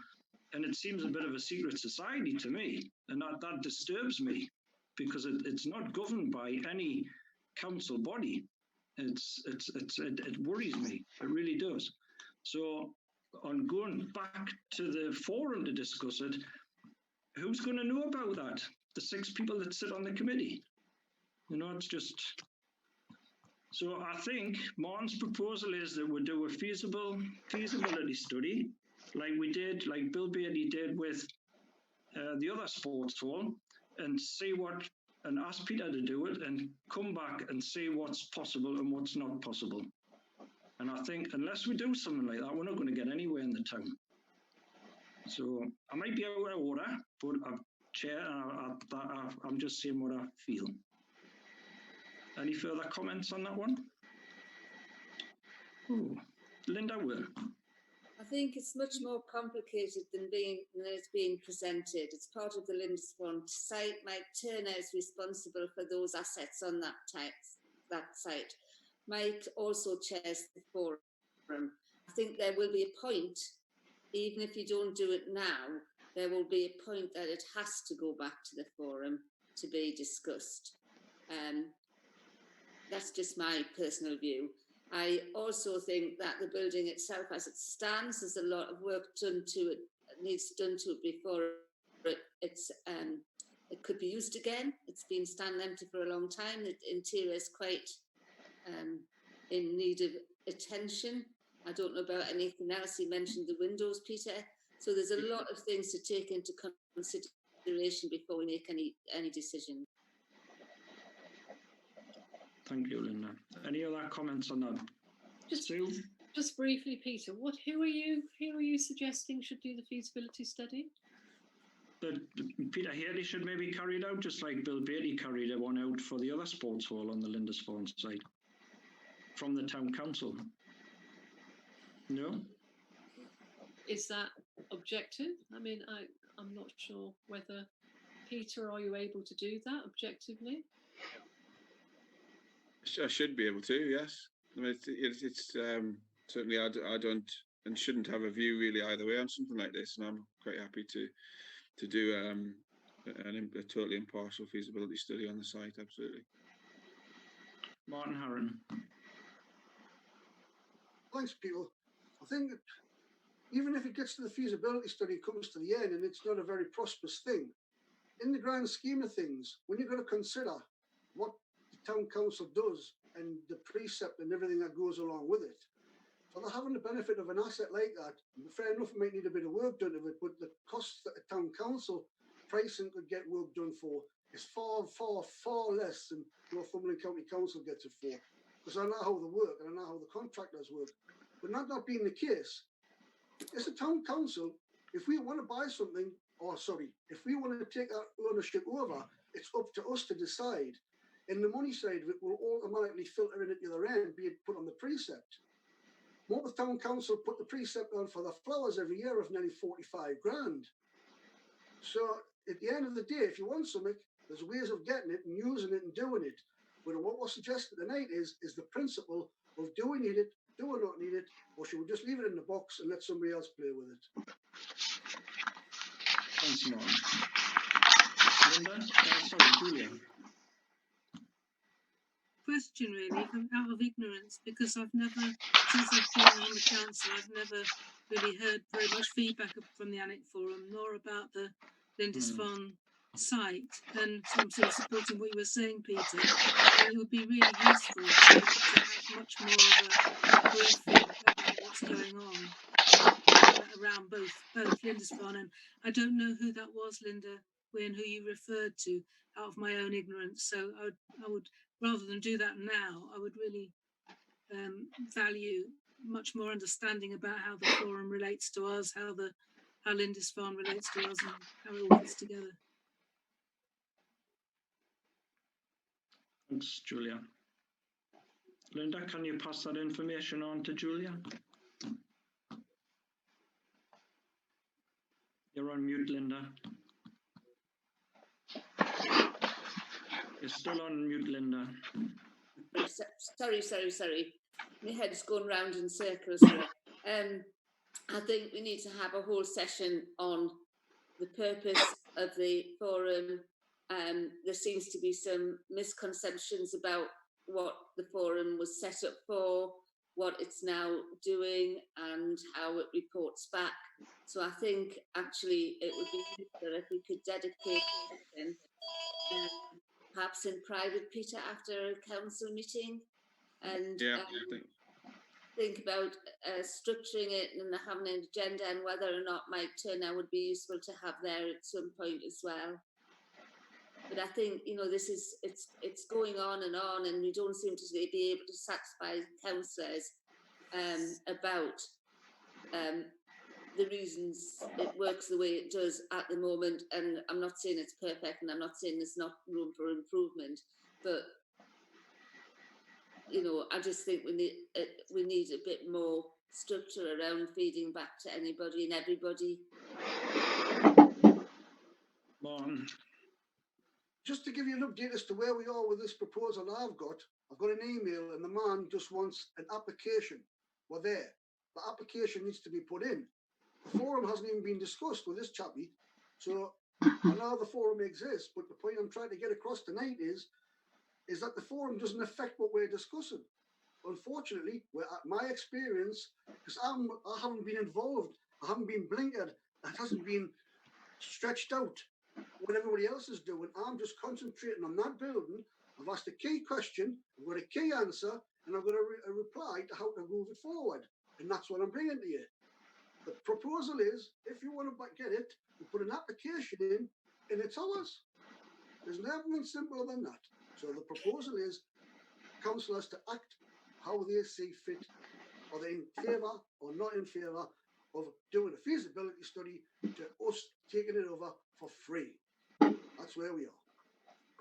and it seems a bit of a secret society to me, and that disturbs me, because it's not governed by any council body. It worries me. It really does. So on going back to the forum to discuss it, who's going to know about that? The 6 people that sit on the committee. You know, it's just. So I think Martin's proposal is that we do a feasibility study, like Bill Beatty did with the other sports hall, and see and ask Peter to do it and come back and see what's possible and what's not possible. And I think unless we do something like that, we're not going to get anywhere in the town. So I might be out of order, but Chair, I'm just saying what I feel. Any further comments on that one? Ooh, Linda will. I think it's much more complicated than it's being presented. It's part of the Lindisfarne site. Mike Turner is responsible for those assets on that site. Mike also chairs the forum. I think there will be a point, even if you don't do it now, there will be a point that it has to go back to the forum to be discussed. That's just my personal view. I also think that the building itself, as it stands, there's a lot of work done to it, needs done to it before it could be used again. It's been standing empty for a long time. The interior is quite in need of attention. I don't know about anything else. You mentioned the windows, Peter. So there's a lot of things to take into consideration before we make any decision. Thank you, Linda. Any other comments on that? Just briefly, Peter, who are you suggesting should do the feasibility study? That Peter Haley should maybe carry it out, just like Bill Beatty carried one out for the other sports hall on the Lindisfarne site from the town council. No? Is that objective? I mean, I'm not sure whether, Peter, are you able to do that objectively? I should be able to, yes. I mean, it's certainly I don't and shouldn't have a view really either way on something like this, and I'm quite happy to do a totally impartial feasibility study on the site. Absolutely. Martin Harron. Thanks, Peter. I think that even if it gets to the feasibility study, comes to the end, and it's not a very prosperous thing, in the grand scheme of things, when you've got to consider what the town council does and the precept and everything that goes along with it, so they're having the benefit of an asset like that. Fair enough, it might need a bit of work done to it, but the costs that a town council pricing could get work done for is far, far, far less than Northumberland County Council gets it for. Because I know how they work and I know how the contractors work. But not being the case, as a town council, if we want to buy something, if we want to take that ownership over, it's up to us to decide. And the money side of it will automatically filter in at the other end, be it put on the precept. Monmouth Town Council put the precept on for the flowers every year of nearly 45 grand. So at the end of the day, if you want something, there's ways of getting it and using it and doing it. But what we're suggesting tonight is the principle of do we need it, do we not need it, or should we just leave it in the box and let somebody else play with it? Thanks, Martin. Linda? Sorry, Julia. Question really, out of ignorance, because I've never, since I've been on the council, I've never really heard very much feedback from the ANIC Forum, nor about the Lindisfarne site, and so I'm sort of supporting what you were saying, Peter. It would be really useful to have much more of a briefing about what's going on around both Lindisfarne, and I don't know who that was, Linda Wynne, who you referred to, out of my own ignorance. So I would rather than do that now, I would really value much more understanding about how the forum relates to us, how Lindisfarne relates to us, and how it all fits together. Thanks, Julia. Linda, can you pass that information on to Julia? You're on mute, Linda. You're still on mute, Linda. Sorry. My head's going round in circles here. I think we need to have a whole session on the purpose of the forum. There seems to be some misconceptions about what the forum was set up for, what it's now doing, and how it reports back. So I think actually it would be useful if we could dedicate something, perhaps in private, Peter, after a council meeting, and think about structuring it and having an agenda, and whether or not Mike Turner would be useful to have there at some point as well. But I think, you know, it's going on, and we don't seem to be able to satisfy councillors about the reasons it works the way it does at the moment. And I'm not saying it's perfect, and I'm not saying there's not room for improvement, but you know, I just think we need a bit more structure around feeding back to anybody and everybody. Just to give you an update as to where we are with this proposal I've got an email, and the man just wants an application. We're there. The application needs to be put in. The forum hasn't even been discussed with this chappie. So I know the forum exists, but the point I'm trying to get across tonight is that the forum doesn't affect what we're discussing. Unfortunately, my experience, because I haven't been involved, I haven't been blinkered, it hasn't been stretched out what everybody else is doing. I'm just concentrating on that building. I've asked a key question, I've got a key answer, and I've got a reply to how to move it forward. And that's what I'm bringing to you. The proposal is, if you want to get it, you put an application in, and it's ours. There's nothing simpler than that. So the proposal is councillors to act how they see fit. Are they in favour or not in favour of doing a feasibility study to us taking it over for free? That's where we are.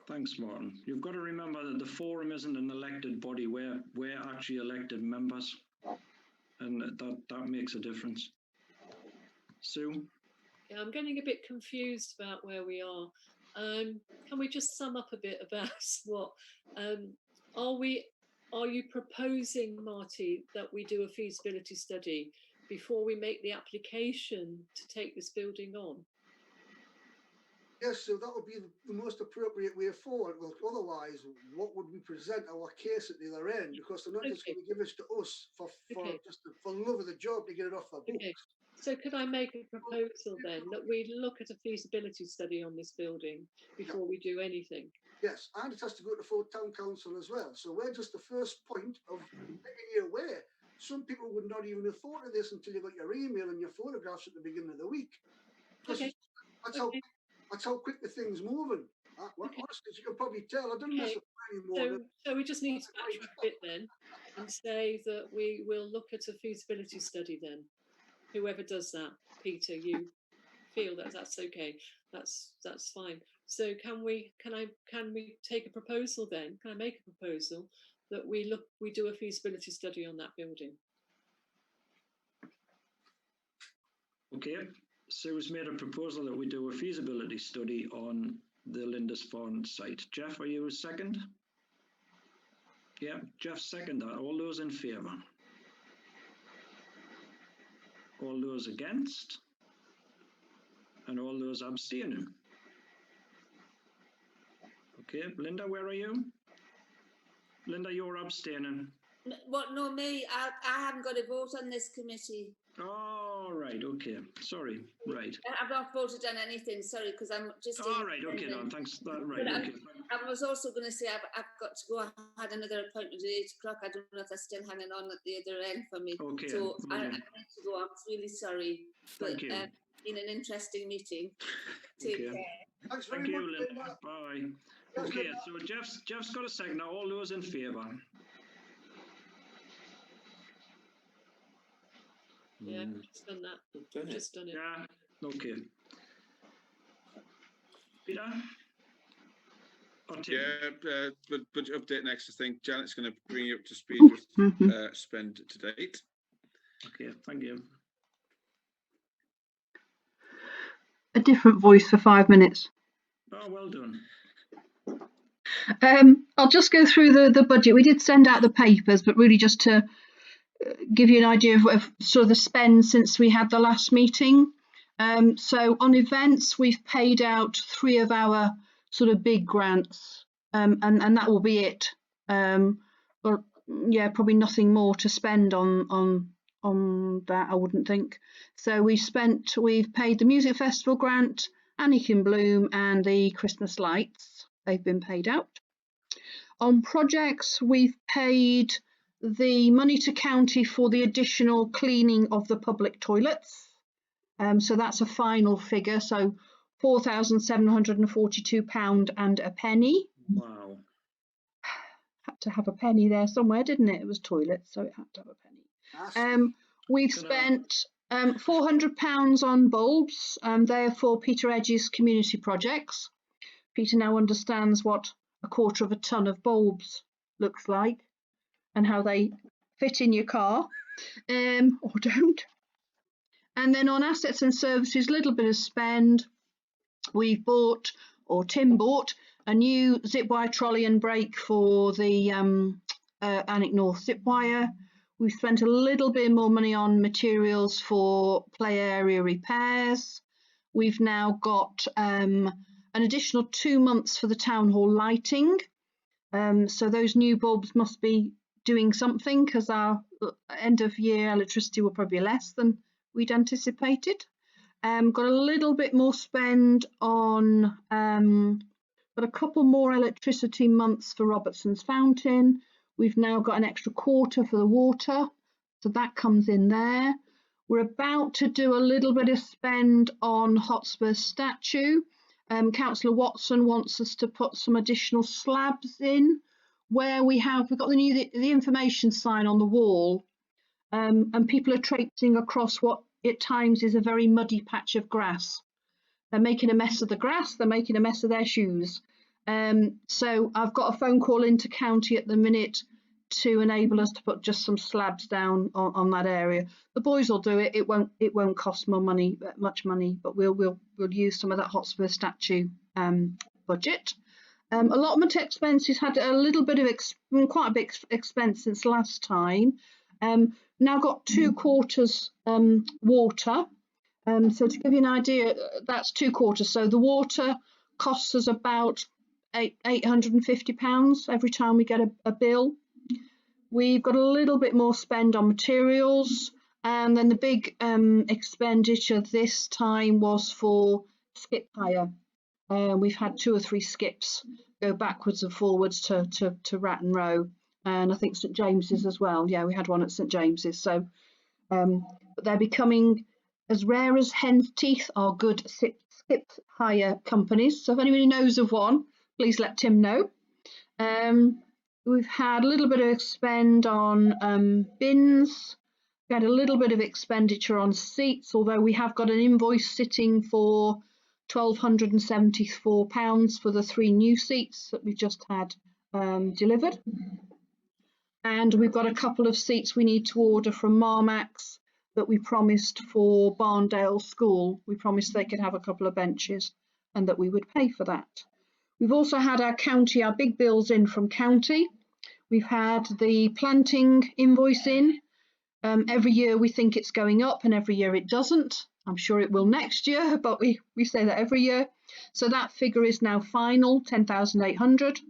Thanks, Martin. You've got to remember that the forum isn't an elected body. We're actually elected members, and that makes a difference. Sue? Yeah, I'm getting a bit confused about where we are. Can we just sum up a bit about what are you proposing, Marty, that we do a feasibility study before we make the application to take this building on? Yes, so that would be the most appropriate way forward. Well, otherwise, what would we present our case at the other end? Because they're not just going to give it to us for love of the job to get it off their books. Okay. So could I make a proposal then that we look at a feasibility study on this building before we do anything? Yes, and it has to go to full town council as well. So we're just the first point of making you aware. Some people would not even have thought of this until you got your email and your photographs at the beginning of the week. Okay. That's how quick the thing's moving. Honestly, as you can probably tell, I don't mess up anymore. So we just need to backtrack a bit then and say that we will look at a feasibility study then. Whoever does that, Peter, you feel that that's okay. That's fine. So can we take a proposal then? Can I make a proposal that we do a feasibility study on that building? Okay. Sue's made a proposal that we do a feasibility study on the Lindisfarne site. Jeff, are you a second? Yeah, Jeff second that. All those in favour? All those against? And all those abstaining? Okay, Linda, where are you? Linda, you're abstaining. What? No, me. I haven't got a vote on this committee. Oh, right, okay. Sorry, right. I've not voted on anything, sorry, because I'm just. All right, okay, no, thanks. Right, But okay. I was also going to say I've got to go. I had another appointment at 8 o'clock. I don't know if they're still hanging on at the other end for me. Okay, So I brilliant. need to go. I'm really sorry. Thank But you. been an interesting meeting. Take Okay. care. Thanks Thank very you, much, Linda. Linda. Bye. Yes, Okay, Linda. so Jeff's got a second now. All those in favour? Yeah, just done that. Just done it. Yeah, okay. Peter? Or Tim? Yeah, but budget update next. I think Janet's going to bring you up to speed with spend to date. Okay, thank you. A different voice for 5 minutes. Oh, well done. I'll just go through the budget. We did send out the papers, but really just to give you an idea of sort of the spend since we had the last meeting. So on events, we've paid out 3 of our sort of big grants, and that will be it. But yeah, probably nothing more to spend on that, I wouldn't think. So we've paid the Music Festival grant, Annie Can Bloom, and the Christmas lights. They've been paid out. On projects, we've paid the money to county for the additional cleaning of the public toilets. So that's a final figure. So £4,742 and a penny. Wow. Had to have a penny there somewhere, didn't it? It was toilets, so it had to have a penny. We've spent £400 on bulbs. They're for Peter Edge's community projects. Peter now understands what 1/4 of a tonne of bulbs looks like and how they fit in your car, or don't. And then on assets and services, a little bit of spend. We've bought, or Tim bought, a new zip wire trolley and brake for the Alnwick North zip wire. We've spent a little bit more money on materials for play area repairs. We've now got an additional 2 months for the town hall lighting. So those new bulbs must be doing something, because our end of year electricity will probably be less than we'd anticipated. Got a little bit more spend on, got a couple more electricity months for Robertson's Fountain. We've now got an extra 1/4 for the water, so that comes in there. We're about to do a little bit of spend on Hotspur statue. Councillor Watson wants us to put some additional slabs in where we've got the information sign on the wall, and people are traipsing across what at times is a very muddy patch of grass. They're making a mess of the grass, they're making a mess of their shoes. So I've got a phone call into county at the minute to enable us to put just some slabs down on that area. The boys will do it. It won't cost much money, but we'll use some of that Hotspur statue budget. Allotment expenses had a little bit of quite a big expense since last time. Now got 2/4 water. So to give you an idea, that's 2/4. So the water costs us about £850 every time we get a bill. We've got a little bit more spend on materials, and then the big expenditure this time was for skip hire. We've had 2 or 3 skips go backwards and forwards to Ratton Row, and I think St James's as well. Yeah, we had one at St James's. So but they're becoming as rare as hen's teeth are good skip hire companies. So if anybody knows of one, please let Tim know. We've had a little bit of spend on bins. We had a little bit of expenditure on seats, although we have got an invoice sitting for £1,274 for the 3 new seats that we've just had delivered. And we've got a couple of seats we need to order from Marmax that we promised for Barndale School. We promised they could have a couple of benches and that we would pay for that. We've also had our big bills in from county. We've had the planting invoice in. Every year we think it's going up and every year it doesn't. I'm sure it will next year, but we say that every year. So that figure is now final, 10,800.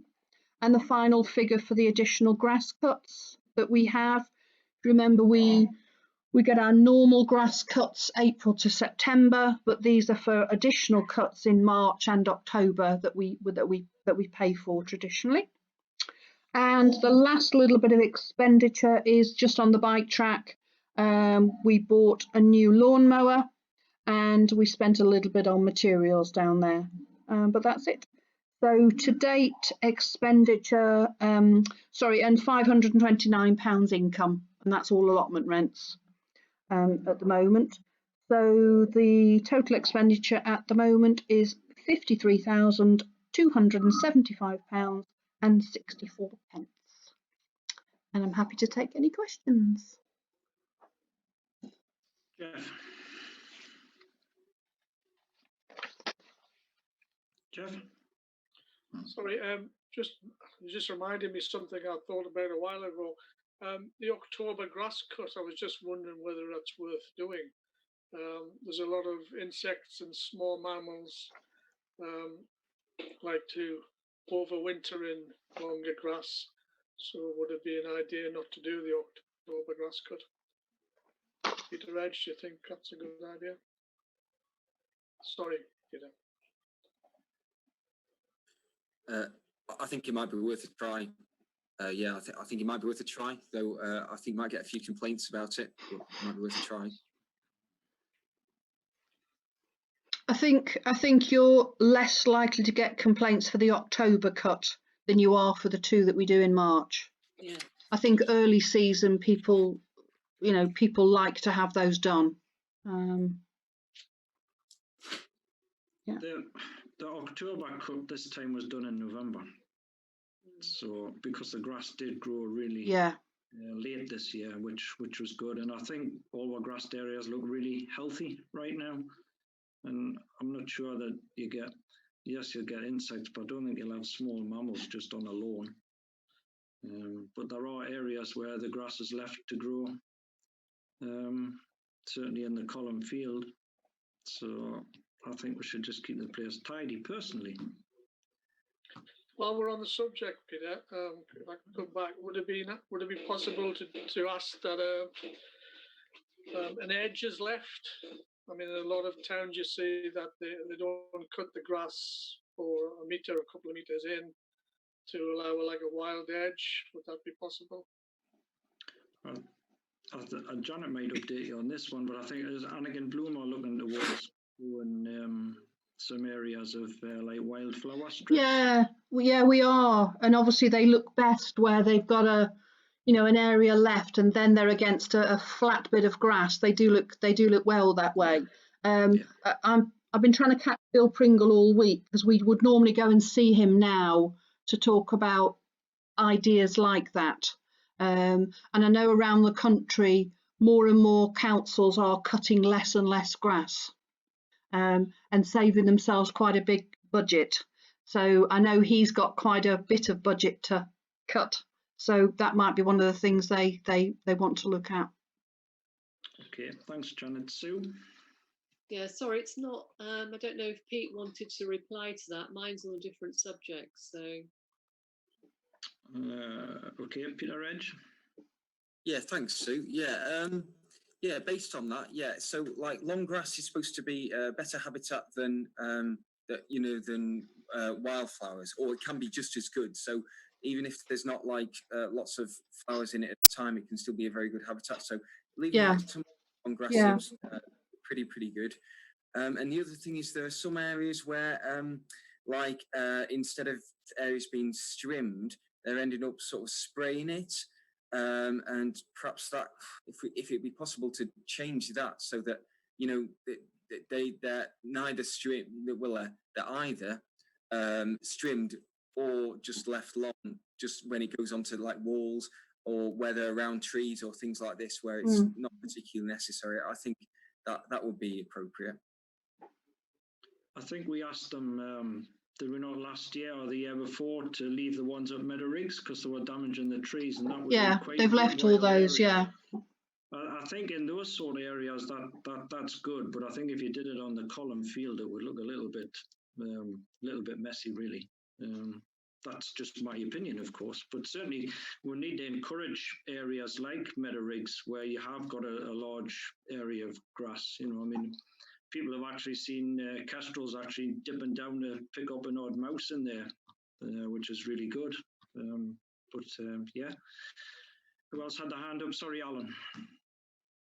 And the final figure for the additional grass cuts that we have. Remember, we We get our normal grass cuts April to September, but these are for additional cuts in March and October that we pay for traditionally. And the last little bit of expenditure is just on the bike track. We bought a new lawnmower and we spent a little bit on materials down there, but that's it. So to date expenditure, and £529 income, and that's all allotment rents at the moment. So the total expenditure at the moment is £53,275 and 64 pence. And I'm happy to take any questions. Jeff. Jeff? Sorry, just reminded me something I thought about a while ago. The October grass cut, I was just wondering whether that's worth doing. There's a lot of insects and small mammals like to overwinter in longer grass. So would it be an idea not to do the October grass cut? Peter Edge, do you think that's a good idea? Sorry, Peter. I think it might be worth a try. Yeah, I think it might be worth a try, though I think might get a few complaints about it, but it might be worth a try. I think you're less likely to get complaints for the October cut than you are for the two that we do in March. Yeah. I think early season people like to have those done. Yeah. The October cut this time was done in November. So because the grass did grow really late this year, which was good, and I think all our grassed areas look really healthy right now. And I'm not sure that you'll get insects, but I don't think you'll have small mammals just on a lawn. But there are areas where the grass is left to grow, certainly in the column field. So I think we should just keep the place tidy, personally. While we're on the subject, Peter, if I could come back, would it be possible to ask that an edge is left? I mean, in a lot of towns you see that they don't cut the grass for a metre, a couple of metres in, to allow like a wild edge. Would that be possible? Janet might update you on this one, but I think there's Anakin Bloom are looking towards doing some areas of like wildflower strips. Yeah, we are, and obviously they look best where they've got an area left, and then they're against a flat bit of grass. They do look well that way. I've been trying to catch Bill Pringle all week because we would normally go and see him now to talk about ideas like that. And I know around the country, more and more councils are cutting less and less grass. And saving themselves quite a big budget. So I know he's got quite a bit of budget to cut. So that might be one of the things they want to look at. Okay, thanks, Janet. Sue? Yeah, sorry, it's not, I don't know if Pete wanted to reply to that. Mine's on a different subject, so. Okay, Peter Edge? Yeah, thanks, Sue. Yeah, based on that, so like long grass is supposed to be better habitat than wildflowers, or it can be just as good. So even if there's not like lots of flowers in it at the time, it can still be a very good habitat. So leaving some long grass seems pretty good. And the other thing is there are some areas where instead of areas being strimmed, they're ending up sort of spraying it. And perhaps that, if it'd be possible to change that so that they're neither strimmed, they're either strimmed or just left long, just when it goes onto like walls or where they're around trees or things like this, where it's not particularly necessary. I think that would be appropriate. I think we asked them. Did we not last year or the year before to leave the ones at Meadow Riggs because they were damaging the trees, and that was they've left all those. Area. I think in those sort of areas that's good, but I think if you did it on the column field, it would look a little bit messy, really. that's just my opinion, of course. But certainly, we need to encourage areas like Meadowriggs where you have got a large area of grass. You know, I mean, people have actually seen kestrels actually dipping down to pick up an odd mouse in there, which is really good. Yeah. Who else had their hand up? Sorry, Alan.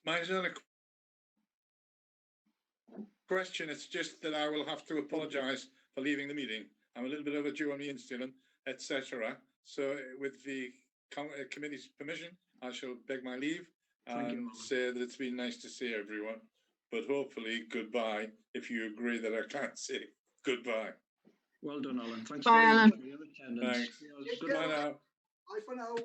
Mine's not a question. It's just that I will have to apologise for leaving the meeting. I'm a little bit overdue on the insulin, etc. So, with the committee's permission, I shall beg my leave and say that it's been nice to see everyone. But hopefully, goodbye. If you agree that I can't say goodbye. Well done, Alan. Thanks Bye, very Alan. much for your attendance. Thanks. Yes, Goodbye now. Bye for now.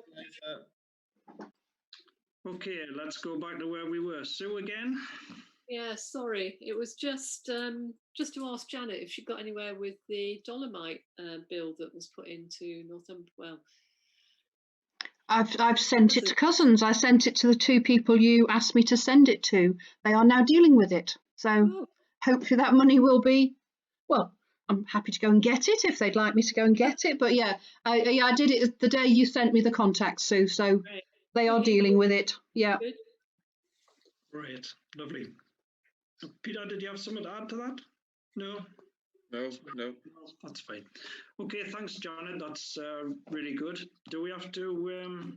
Okay, let's go back to where we were. Sue again. Yeah, sorry. It was just to ask Janet if she got anywhere with the Dolomite bill that was put into Northumberland. Well, I've sent it to Cousins. I sent it to the two people you asked me to send it to. They are now dealing with it. So hopefully that money will be, well, I'm happy to go and get it if they'd like me to go and get it. But yeah, I did it the day you sent me the contact, Sue. So they are dealing with it. Yeah. Good. Right, lovely. Peter, did you have something to add to that? No? No. That's fine. Okay, thanks, Janet. That's really good. Do we have to...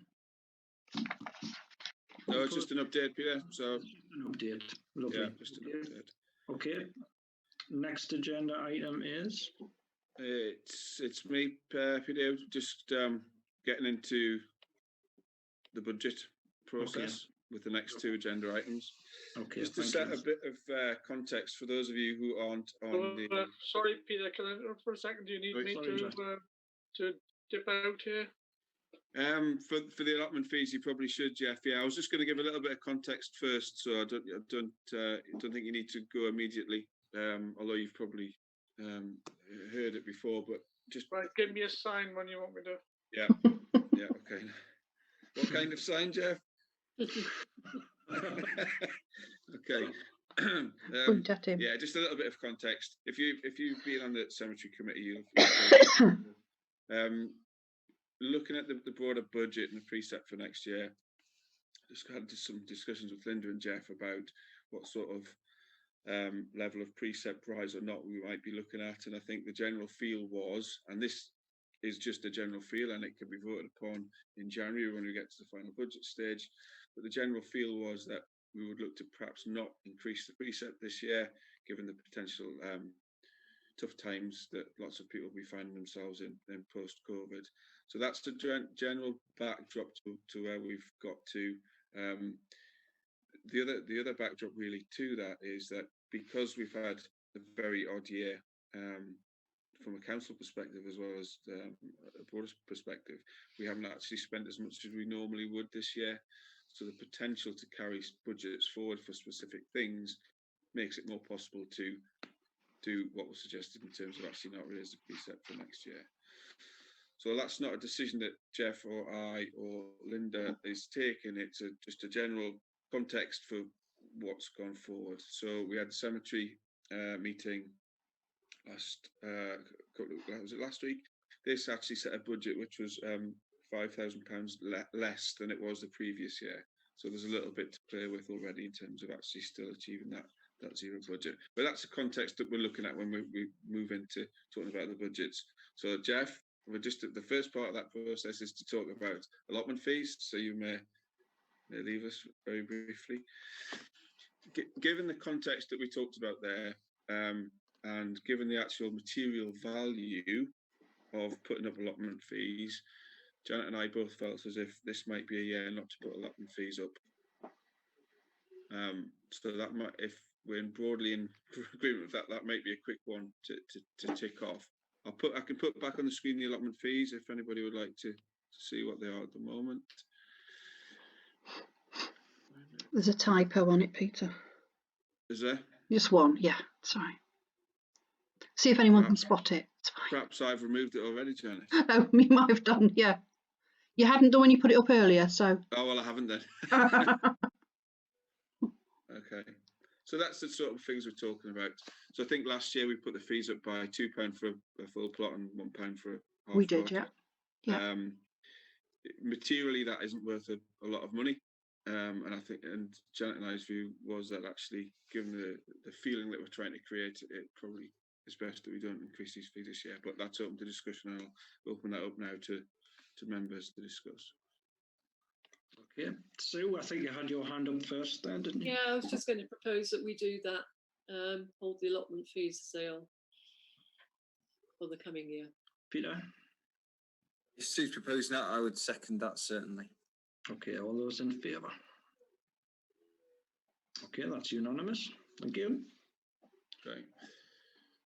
No, it's just an update, Peter. So an update. Lovely. Yeah, just an update. Okay. Next agenda item is? It's me, Peter, just getting into the budget process with the next two agenda items. Okay. Just to set a bit of context for those of you who aren't on the... Sorry, Peter, can I interrupt for a second? Do you need me to dip out here? For the allotment fees, you probably should, Jeff. Yeah, I was just going to give a little bit of context first, so I don't think you need to go immediately. Although you've probably heard it before, but just right. Give me a sign when you want me to. Yeah. Okay. What kind of sign, Jeff? Okay. Yeah, just a little bit of context. If you've been on the cemetery committee, you'll looking at the broader budget and the precept for next year. Just had some discussions with Linda and Jeff about what sort of level of precept rise or not we might be looking at, and I think the general feel was, and this is just a general feel, and it can be voted upon in January when we get to the final budget stage. But the general feel was that we would look to perhaps not increase the precept this year, given the potential tough times that lots of people will be finding themselves in post-COVID. So that's the general backdrop to where we've got to. The other backdrop really to that is that because we've had a very odd year from a council perspective as well as a broader perspective, we haven't actually spent as much as we normally would this year. So the potential to carry budgets forward for specific things makes it more possible to do what was suggested in terms of actually not raise the precept for next year. So that's not a decision that Jeff or I or Linda is taking. It's just a general context for what's gone forward. So we had the cemetery meeting last week. This actually set a budget which was £5,000 less than it was the previous year. So there's a little bit to play with already in terms of actually still achieving that zero budget. But that's the context that we're looking at when we move into talking about the budgets. So Jeff, we're just at the first part of that process is to talk about allotment fees. So you may leave us very briefly. Given the context that we talked about there, and given the actual material value of putting up allotment fees, Janet and I both felt as if this might be a year not to put allotment fees up. So that might, if we're broadly in agreement with that, that might be a quick one to tick off. I can put back on the screen the allotment fees if anybody would like to see what they are at the moment. There's a typo on it, Peter. Is there? Just one, yeah, sorry. See if anyone can spot it. It's fine. Perhaps I've removed it already, Janet. Oh, you might have done, yeah. You hadn't done when you put it up earlier, so. Oh, well, I haven't then. Okay. So that's the sort of things we're talking about. So I think last year we put the fees up by £2 for a full plot and £1 for We did, yeah. Yeah. Materially, that isn't worth a lot of money. And I think, and Janet and I's view was that actually, given the feeling that we're trying to create, it probably is best that we don't increase these fees this year. But that's open to discussion. I'll open that up now to members to discuss. Okay, Sue, I think you had your hand up first then, didn't you? Yeah, I was just going to propose that we do that, hold the allotment fees as they are for the coming year. Peter? If Sue's proposing that, I would second that, certainly. Okay, all those in favour? Okay, that's unanimous. Thank you. Great.